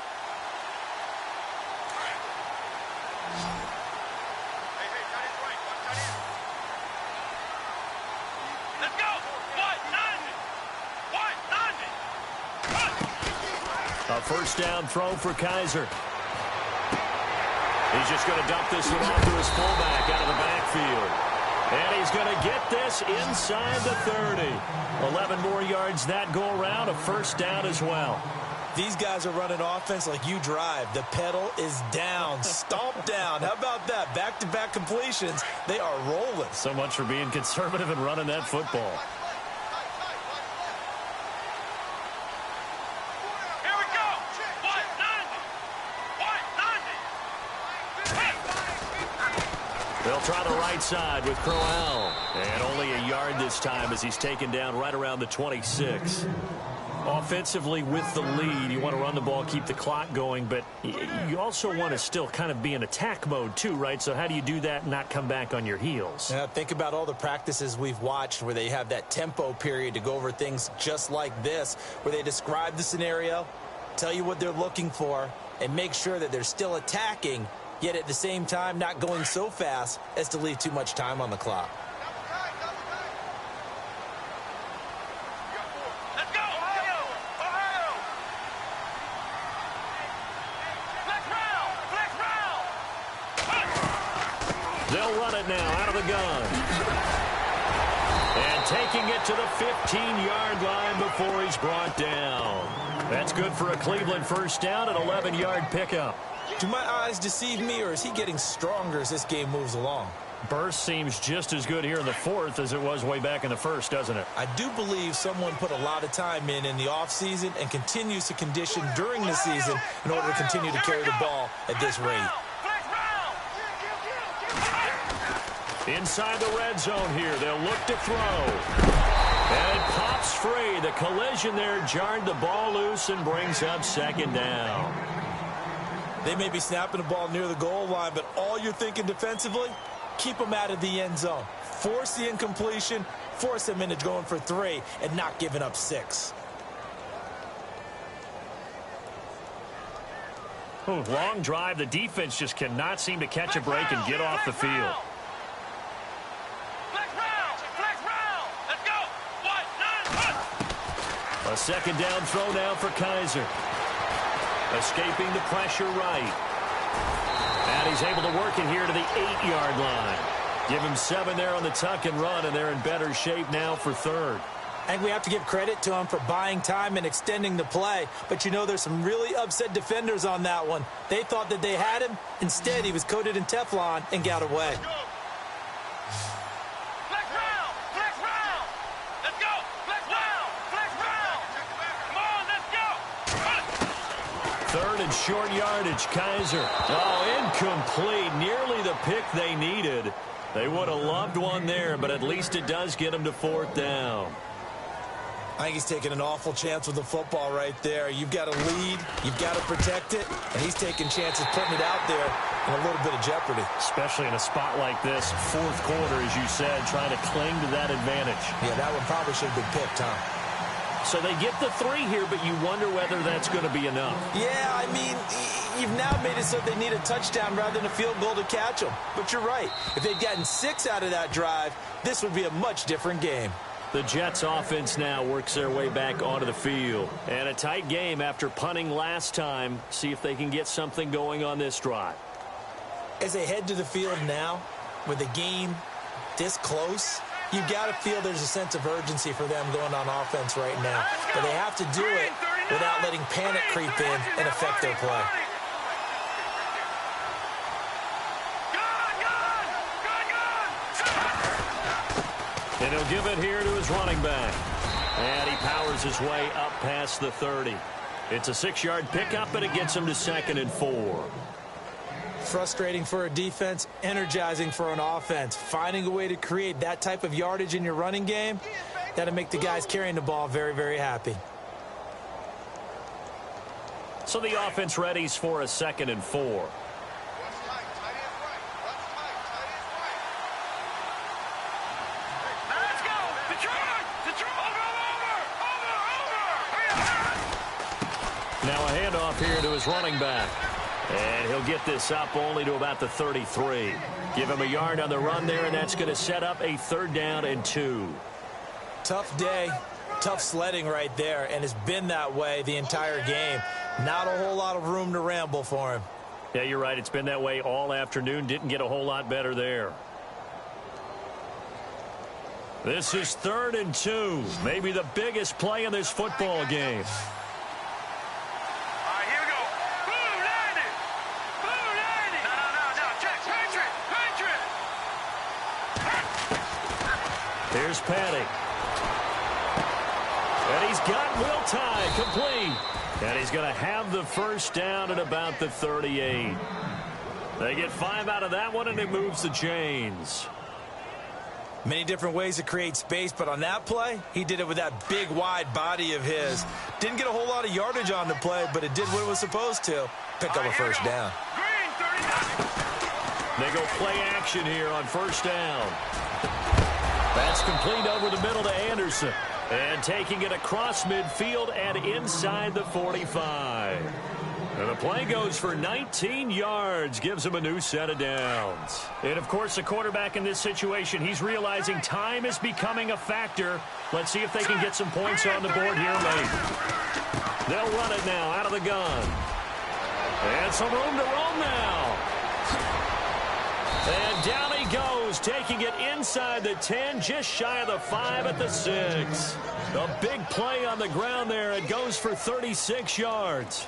A first down throw for Kaiser. He's just going to dump this one off to his fullback out of the backfield. And he's going to get this inside the 30. 11 more yards that go around. A first down as well. These guys are running offense like you drive. The pedal is down. Stomp down. How about that? Back-to-back completions. They are rolling. So much for being conservative and running that football. They'll try the right side with Crowell. And only a yard this time as he's taken down right around the 26. Offensively with the lead, you want to run the ball, keep the clock going, but you also want to still kind of be in attack mode too, right? So how do you do that and not come back on your heels? Yeah, think about all the practices we've watched where they have that tempo period to go over things just like this, where they describe the scenario, tell you what they're looking for, and make sure that they're still attacking, yet at the same time not going so fast as to leave too much time on the clock. Let's go! Ohio! Ohio! Flex round! They'll run it now out of the gun. And taking it to the 15-yard line before he's brought down. That's good for a Cleveland first down, an 11-yard pickup. Do my eyes deceive me, or is he getting stronger as this game moves along? Burst seems just as good here in the fourth as it was way back in the first, doesn't it? I do believe someone put a lot of time in the offseason and continues to condition during the season in order to continue to carry the ball at this rate. Inside the red zone here, they'll look to throw. And it pops free. The collision there jarred the ball loose and brings up second down. They may be snapping the ball near the goal line, but all you're thinking defensively, keep them out of the end zone. Force the incompletion, force them into going for 3, and not giving up 6. Long drive. The defense just cannot seem to catch a break and get off the field. A second down throw now for Kaiser. Escaping the pressure right. And he's able to work it here to the 8-yard line. Give him 7 there on the tuck and run, and they're in better shape now for third. I think we have to give credit to him for buying time and extending the play. But, you know, there's some really upset defenders on that one. They thought that they had him. Instead, he was coated in Teflon and got away. Third and short yardage, Kaiser. Oh, incomplete. Nearly the pick they needed. They would have loved one there, but at least it does get them to fourth down. I think he's taking an awful chance with the football right there. You've got to lead, you've got to protect it, and he's taking chances putting it out there in a little bit of jeopardy. Especially in a spot like this, fourth quarter, as you said, trying to cling to that advantage. Yeah, that one probably should have been picked, huh? So they get the 3 here, but you wonder whether that's going to be enough. Yeah, I mean, you've now made it so they need a touchdown rather than a field goal to catch them. But you're right. If they'd gotten 6 out of that drive, this would be a much different game. The Jets offense now works their way back onto the field. And a tight game after punting last time. See if they can get something going on this drive. As they head to the field now, with the game this close, you've got to feel there's a sense of urgency for them going on offense right now. But they have to do it without letting panic creep in and affect their play. And he'll give it here to his running back. And he powers his way up past the 30. It's a 6-yard pickup, and it gets him to 2nd and 4. Frustrating for a defense, energizing for an offense. Finding a way to create that type of yardage in your running game, that'll make the guys carrying the ball very, very happy. So the offense readies for a 2nd and 4. Now a handoff here to his running back. And he'll get this up only to about the 33. Give him a yard on the run there, and that's going to set up a 3rd down and 2. Tough day, tough sledding right there, and it's been that way the entire game. Not a whole lot of room to ramble for him. Yeah, you're right. It's been that way all afternoon. Didn't get a whole lot better there. This is 3rd and 2. Maybe the biggest play in this football game. Here's Patty. And he's got Will Tye complete. And he's going to have the 1st down at about the 38. They get 5 out of that one, and it moves the chains. Many different ways to create space, but on that play, he did it with that big, wide body of his. Didn't get a whole lot of yardage on the play, but it did what it was supposed to. Pick up a 1st down. They go play action here on 1st down. That's complete over the middle to Anderson. And taking it across midfield and inside the 45. And the play goes for 19 yards, gives him a new set of downs. And, of course, the quarterback in this situation, he's realizing time is becoming a factor. Let's see if they can get some points on the board here late. They'll run it now out of the gun. And some room to roam now. And down he goes, taking it inside the 10, just shy of the 5 at the 6. A big play on the ground there. It goes for 36 yards.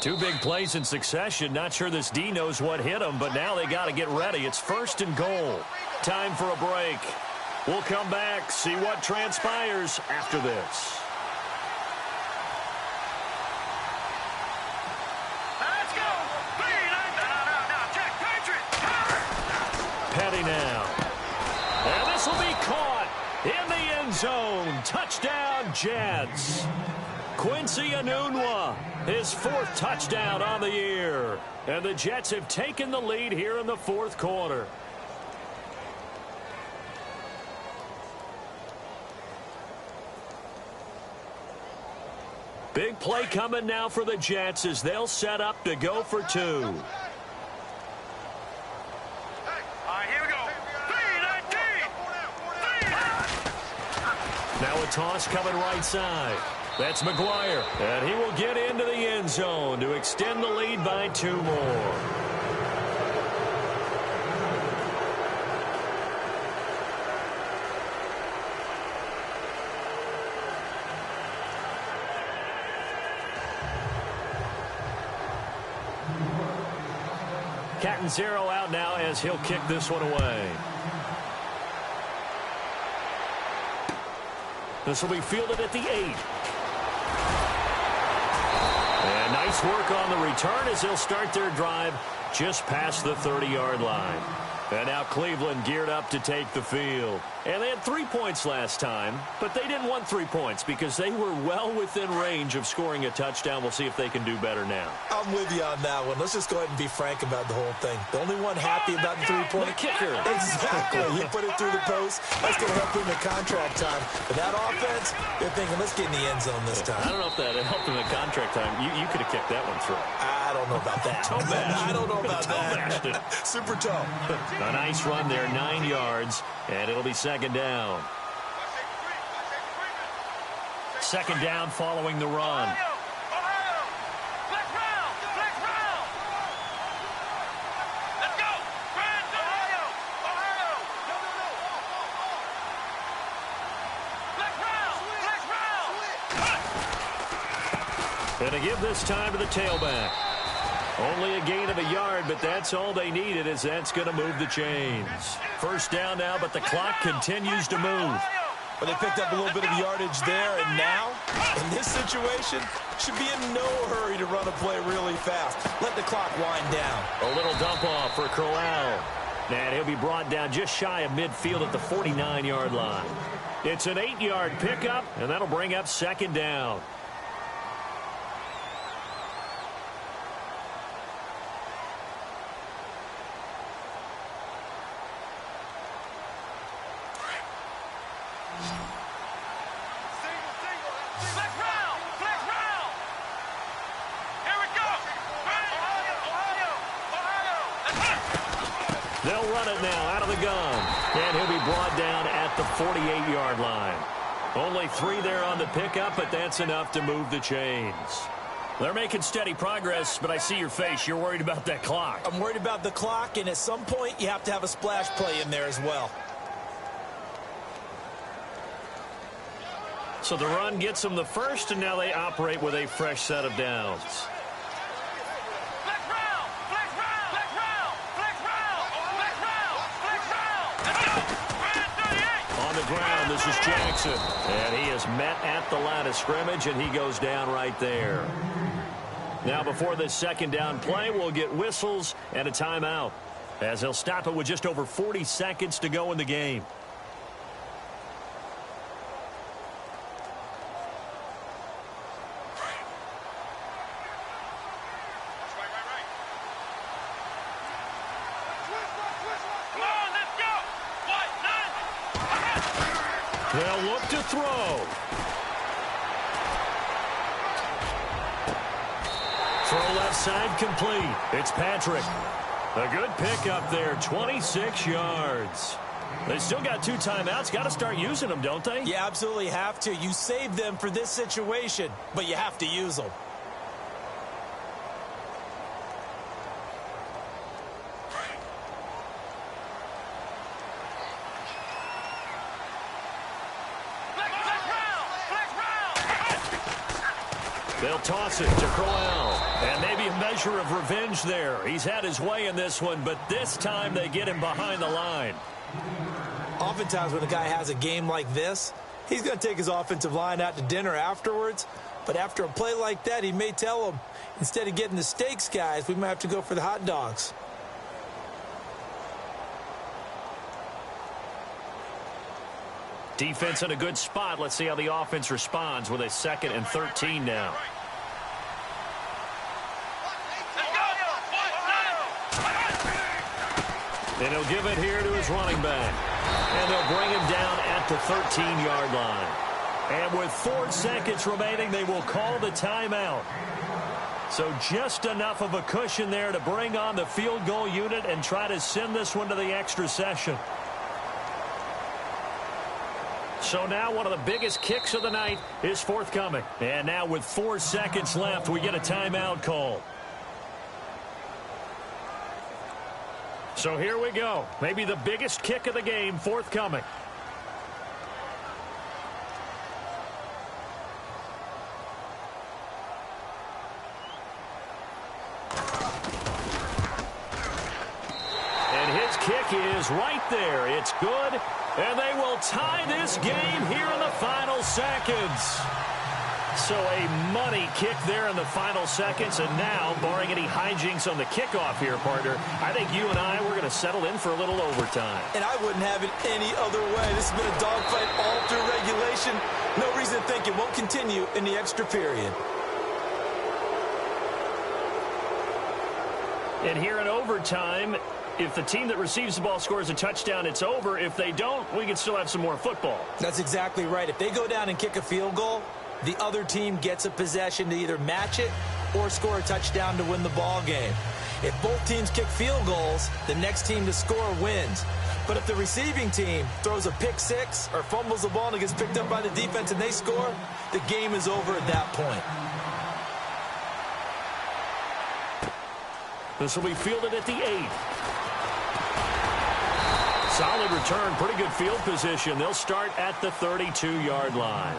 Two big plays in succession. Not sure this D knows what hit him, but now they got to get ready. It's 1st and goal. Time for a break. We'll come back, see what transpires after this. Let's go. Check, Patriot. Petty now. And this will be caught in the end zone. Touchdown, Jets. Quincy Enunwa, his 4th touchdown on the year. And the Jets have taken the lead here in the 4th quarter. Big play coming now for the Jets as they'll set up to go for 2. All right, here we go. 3-19. Now a toss coming right side. That's McGuire, and he will get into the end zone to extend the lead by 2 more. Catanzaro out now as he'll kick this one away. This will be fielded at the 8. And nice work on the return as they'll start their drive just past the 30-yard line. And now Cleveland geared up to take the field. And they had 3 points last time, but they didn't want 3 points because they were well within range of scoring a touchdown. We'll see if they can do better now. I'm with you on that one. Let's just go ahead and be frank about the whole thing. The only one happy about the three-point kicker. Exactly. He put it through the post. That's going to help him in contract time. But that offense, they're thinking, let's get in the end zone this time. I don't know if that helped him in contract time. You could have kicked that one through. I don't know about that. I don't know about that. Super toe. A nice run there, 9 yards, and it'll be 2nd down. 2nd down following the run. Ohio. Flex round. Let's go. Ohio. Flex round. And to give this time to the tailback. Only a gain of a yard, but that's all they needed as that's going to move the chains. 1st down now, but the clock continues to move. But they picked up a little bit of yardage there, and now, in this situation, should be in no hurry to run a play really fast. Let the clock wind down. A little dump off for Crowell. And he'll be brought down just shy of midfield at the 49-yard line. It's an 8-yard pickup, and that'll bring up 2nd down. They'll run it now out of the gun. And he'll be brought down at the 48-yard line. Only 3 there on the pickup, but that's enough to move the chains. They're making steady progress, but I see your face. You're worried about that clock. I'm worried about the clock, and at some point, you have to have a splash play in there as well. So the run gets them the first, and now they operate with a fresh set of downs. Ground. This is Jackson, and he is met at the line of scrimmage, and he goes down right there. Now before this 2nd down play, we'll get whistles and a timeout as they'll stop it with just over 40 seconds to go in the game. They'll look to throw. Throw left side complete. It's Patrick. A good pickup there, 26 yards. They still got 2 timeouts. Got to start using them, don't they? You absolutely have to. You save them for this situation, but you have to use them. They'll toss it to Crowell. And maybe a measure of revenge there. He's had his way in this one, but this time they get him behind the line. Oftentimes when a guy has a game like this, he's going to take his offensive line out to dinner afterwards. But after a play like that, he may tell them, instead of getting the steaks, guys, we might have to go for the hot dogs. Defense in a good spot. Let's see how the offense responds with a 2nd and 13 now. And he'll give it here to his running back. And they'll bring him down at the 13-yard line. And with 4 seconds remaining, they will call the timeout. So just enough of a cushion there to bring on the field goal unit and try to send this one to the extra session. So now one of the biggest kicks of the night is forthcoming. And now with 4 seconds left, we get a timeout call. So here we go. Maybe the biggest kick of the game forthcoming. And his kick is right there. It's good. And they will tie this game here in the final seconds. So a money kick there in the final seconds. And now, barring any hijinks on the kickoff here, partner, I think you and I, we're going to settle in for a little overtime. And I wouldn't have it any other way. This has been a dogfight all through regulation. No reason to think it won't continue in the extra period. And here in overtime, if the team that receives the ball scores a touchdown, it's over. If they don't, we can still have some more football. That's exactly right. If they go down and kick a field goal, the other team gets a possession to either match it or score a touchdown to win the ball game. If both teams kick field goals, the next team to score wins. But if the receiving team throws a pick six or fumbles the ball and it gets picked up by the defense and they score, the game is over at that point. This will be fielded at the 8. Solid return, pretty good field position. They'll start at the 32-yard line.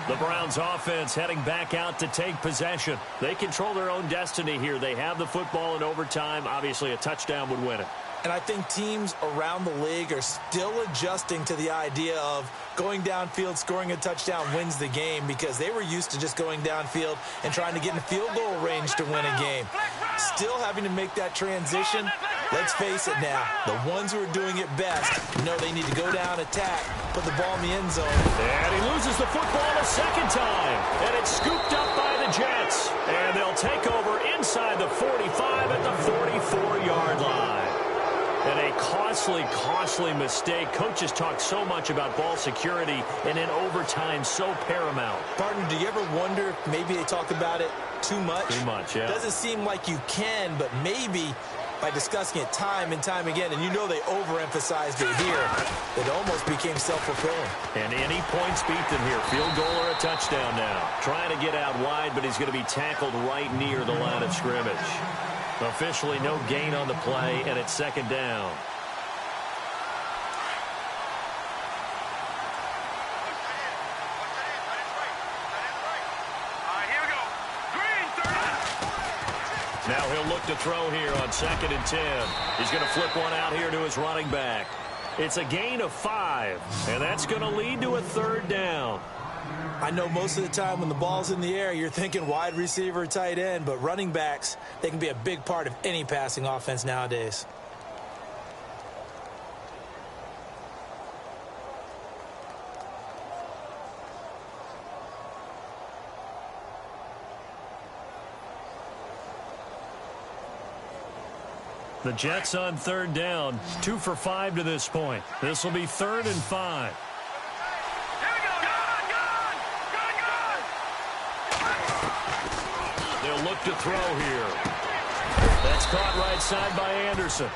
The Browns offense heading back out to take possession. They control their own destiny here. They have the football in overtime. Obviously, a touchdown would win it. And I think teams around the league are still adjusting to the idea of going downfield, scoring a touchdown wins the game, because they were used to just going downfield and trying to get in field goal range to win a game. Still having to make that transition. Let's face it now, the ones who are doing it best know they need to go down, attack, put the ball in the end zone. And he loses the football a second time. And it's scooped up by the Jets. And they'll take over inside the 45 at the 44-yard line. And a costly mistake. Coaches talk so much about ball security, and in overtime, so paramount. Partner, do you ever wonder if maybe they talk about it too much? Too much, yeah. Doesn't seem like you can, but maybe by discussing it time and time again, and you know they overemphasized it here, it almost became self-fulfilling. And any points beat them here. Field goal or a touchdown now. Trying to get out wide, but he's going to be tackled right near the line of scrimmage. Officially no gain on the play, and it's second down. Now he'll look to throw here on 2nd and 10. He's going to flip one out here to his running back. It's a gain of 5, and that's going to lead to a 3rd down. I know most of the time when the ball's in the air, you're thinking wide receiver, tight end, but running backs, they can be a big part of any passing offense nowadays. The Jets on 3rd down, 2 for 5 to this point. This will be 3rd and 5. They'll look to throw here. That's caught right side by Anderson.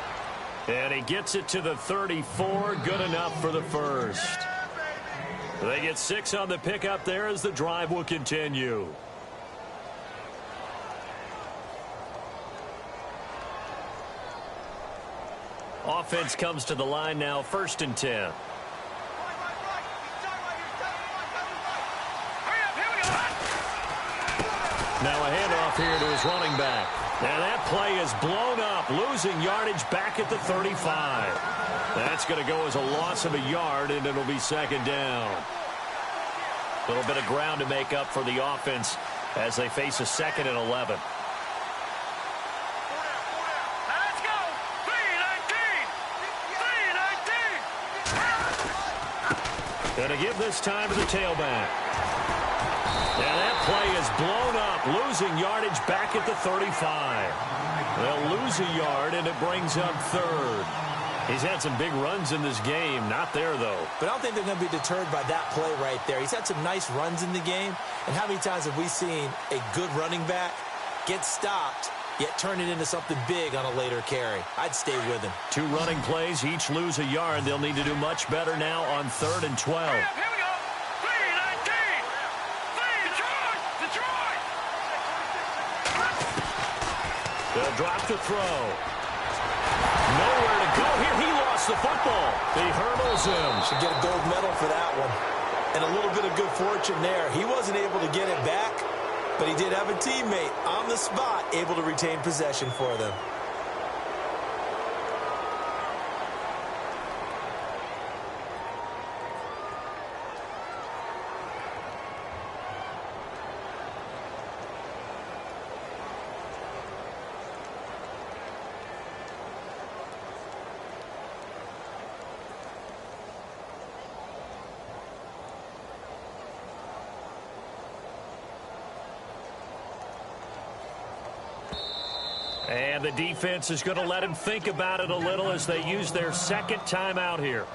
And he gets it to the 34. Good enough for the first. They get 6 on the pickup there as the drive will continue. Offense comes to the line now, 1st and 10. Now a handoff here to his running back. And that play is blown up, losing yardage back at the 35. That's going to go as a loss of a yard, and it'll be second down. A little bit of ground to make up for the offense as they face a 2nd and 11. Let's go! 3-19! Going to give this time to the tailback. And that play is blown up, losing yardage back at the 35. They'll lose a yard, and it brings up 3rd. He's had some big runs in this game. Not there, though. But I don't think they're going to be deterred by that play right there. He's had some nice runs in the game. And how many times have we seen a good running back get stopped, yet turn it into something big on a later carry? I'd stay with him. 2 running plays, each lose a yard. They'll need to do much better now on 3rd and 12. Here we go! 3-19! Detroit! They'll drop the throw. Nowhere to go here. He lost the football. He hurdles him. Should get a gold medal for that one. And a little bit of good fortune there. He wasn't able to get it back, but he did have a teammate on the spot able to retain possession for them. And the defense is going to let him think about it a little as they use their 2nd timeout here.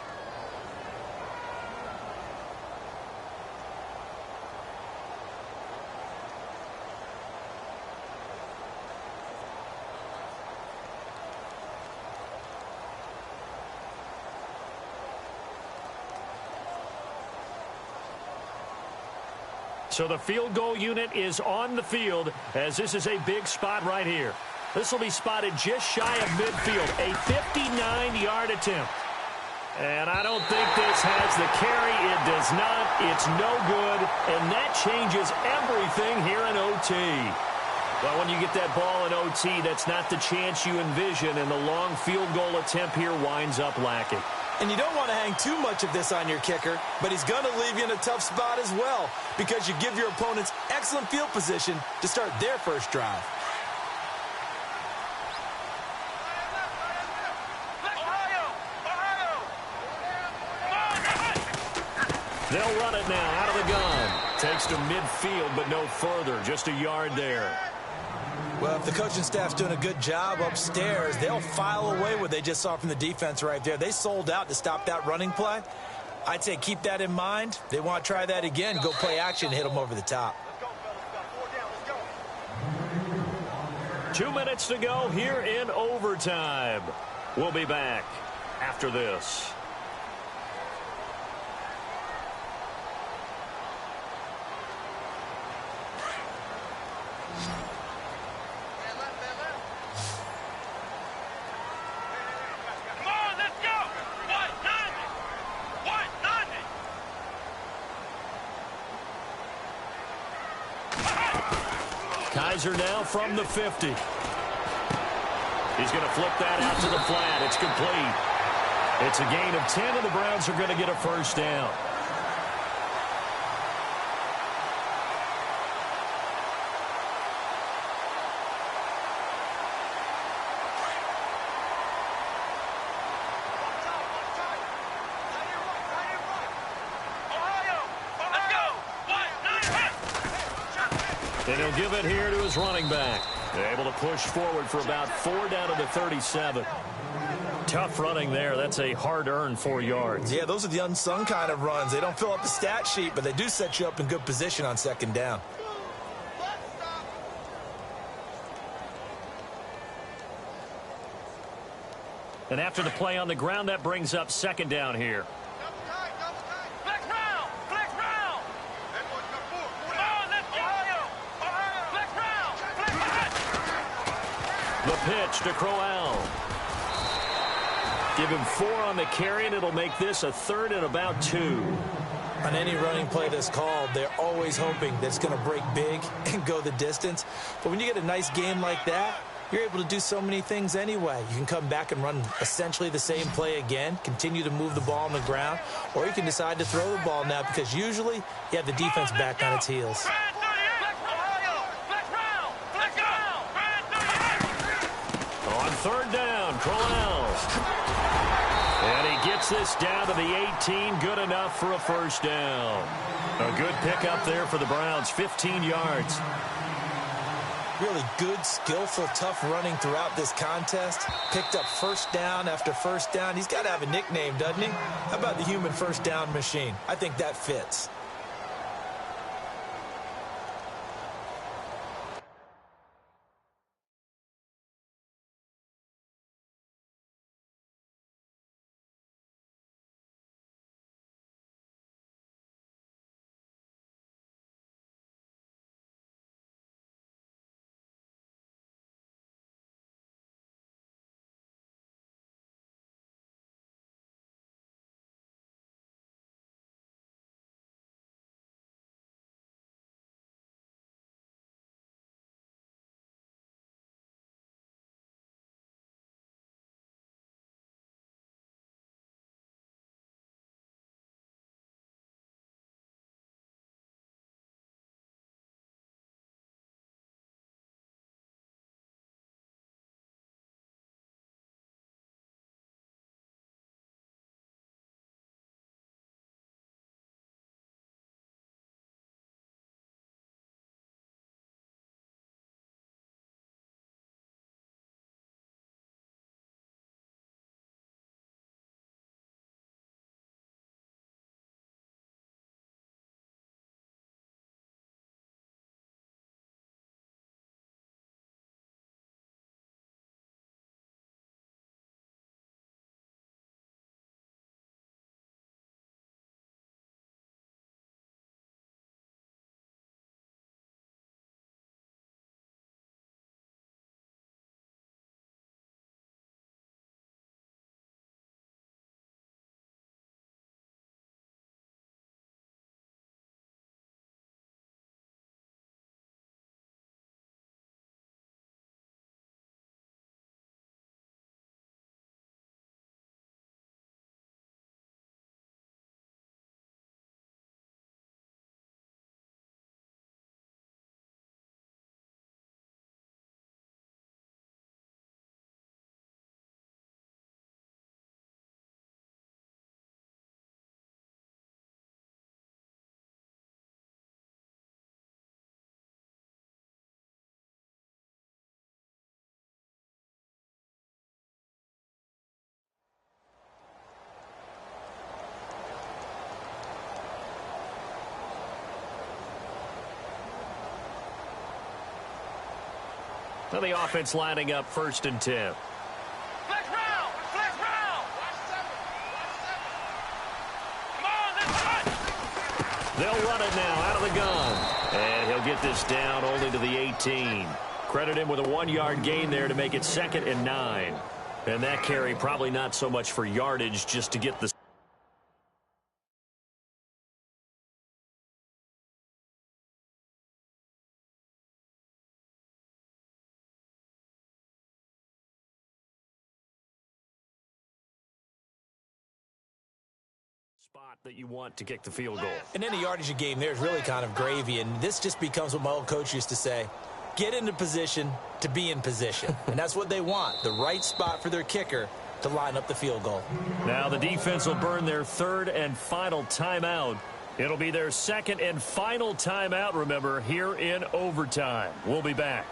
So the field goal unit is on the field as this is a big spot right here. This will be spotted just shy of midfield, a 59-yard attempt. And I don't think this has the carry. It does not. It's no good. And that changes everything here in OT. But when you get that ball in OT, that's not the chance you envision, and the long field goal attempt here winds up lacking. And you don't want to hang too much of this on your kicker, but he's going to leave you in a tough spot as well because you give your opponents excellent field position to start their first drive. They'll run it now out of the gun. Takes to midfield, but no further. Just a yard there. Well, if the coaching staff's doing a good job upstairs, they'll file away what they just saw from the defense right there. They sold out to stop that running play. I'd say keep that in mind. They want to try that again, go play action, hit them over the top. 2 minutes to go here in overtime. We'll be back after this. Kaiser now from the 50. He's going to flip that out to the flat. It's complete. It's a gain of 10, and the Browns are going to get a first down. And he'll give it here to his running back. They're able to push forward for about 4 down to the 37. Tough running there. That's a hard-earned 4 yards. Yeah, those are the unsung kind of runs. They don't fill up the stat sheet, but they do set you up in good position on second down. And after the play on the ground, that brings up second down here. The pitch to Crowell. Give him 4 on the carry, and it'll make this a 3rd and about 2. On any running play that's called, they're always hoping that it's going to break big and go the distance. But when you get a nice game like that, you're able to do so many things anyway. You can come back and run essentially the same play again, continue to move the ball on the ground, or you can decide to throw the ball now because usually you have the defense back on its heels. On third down, Crowell. And he gets this down to the 18, good enough for a first down. A good pickup there for the Browns, 15 yards. Really good, skillful, tough running throughout this contest. Picked up first down after first down. He's got to have a nickname, doesn't he? How about the human first down machine? I think that fits. Now the offense lining up 1st and 10. Flex round! Flex round! Come on, let's run! They'll run it now out of the gun. And he'll get this down only to the 18. Credit him with a 1-yard gain there to make it 2nd and 9. And that carry probably not so much for yardage, just to get the spot that you want to kick the field goal. In any yardage game, there's really kind of gravy, and this just becomes what my old coach used to say. Get into position to be in position. And that's what they want, the right spot for their kicker to line up the field goal. Now the defense will burn their 3rd and final timeout. It'll be their 2nd and final timeout, remember, here in overtime. We'll be back.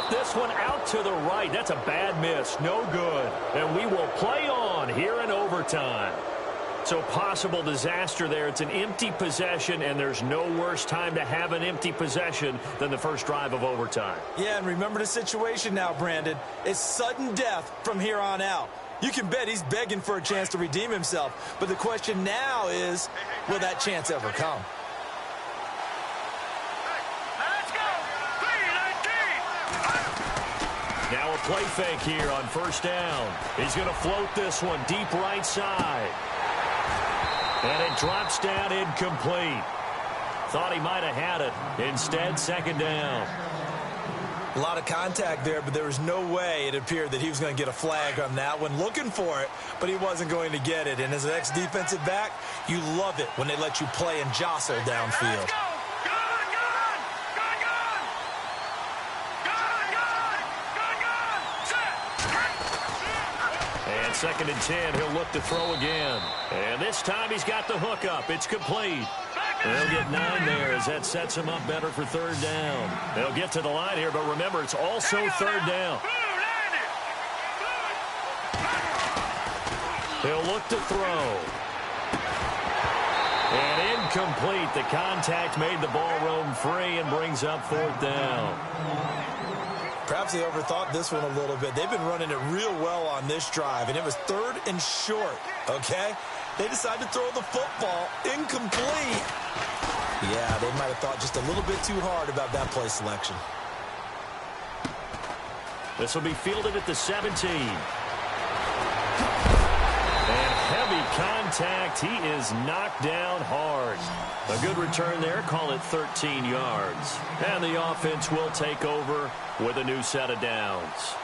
This one out to the right. That's a bad miss. No good. And we will play on here in overtime. So possible disaster there. It's an empty possession, and there's no worse time to have an empty possession than the first drive of overtime. Yeah, and remember the situation now, Brandon. It's sudden death from here on out. You can bet he's begging for a chance to redeem himself. But the question now is, will that chance ever come? play fake here on first down. He's going to float this one deep right side. And it drops down incomplete. Thought he might have had it. Instead, second down. A lot of contact there, but there was no way it appeared that he was going to get a flag on that one. Looking for it, but he wasn't going to get it. And as an ex-defensive back, you love it when they let you play and jostle downfield. And second and 10, he'll look to throw again. And this time he's got the hook up. It's complete. They'll get 9 there as that sets him up better for third down. They'll get to the line here, but remember, it's also third down. He'll look to throw. And incomplete. The contact made the ball roam free and brings up fourth down. Perhaps they overthought this one a little bit. They've been running it real well on this drive, and it was third and short, okay? They decided to throw the football incomplete. Yeah, they might have thought just a little bit too hard about that play selection. This will be fielded at the 17. And heavy contact. He is knocked down hard. A good return there. Call it 13 yards. And the offense will take over with a new set of downs.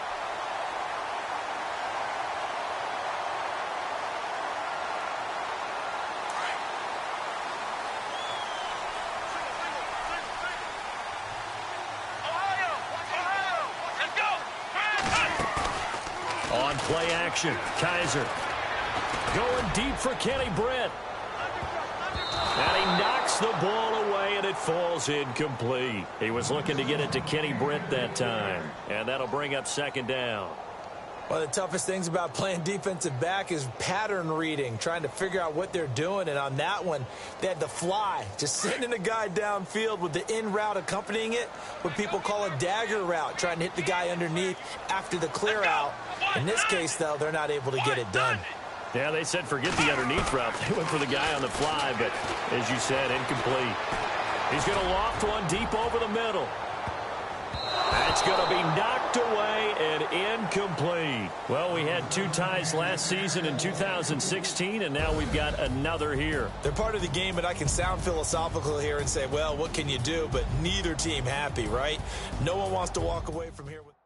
On play action, Kaiser going deep for Kenny Britt. And he knocks the ball away, and it falls incomplete. He was looking to get it to Kenny Britt that time. And that'll bring up second down. One of the toughest things about playing defensive back is pattern reading, trying to figure out what they're doing. And on that one, they had to fly, just sending a guy downfield with the in route accompanying it, what people call a dagger route, trying to hit the guy underneath after the clear out. In this case, though, they're not able to get it done. Yeah, they said forget the underneath route. They went for the guy on the fly, but as you said, incomplete. He's going to loft one deep over the middle. That's going to be knocked away and incomplete. Well, we had 2 ties last season in 2016, and now we've got another here. They're part of the game, but I can sound philosophical here and say, well, what can you do? But neither team happy, right? No one wants to walk away from here with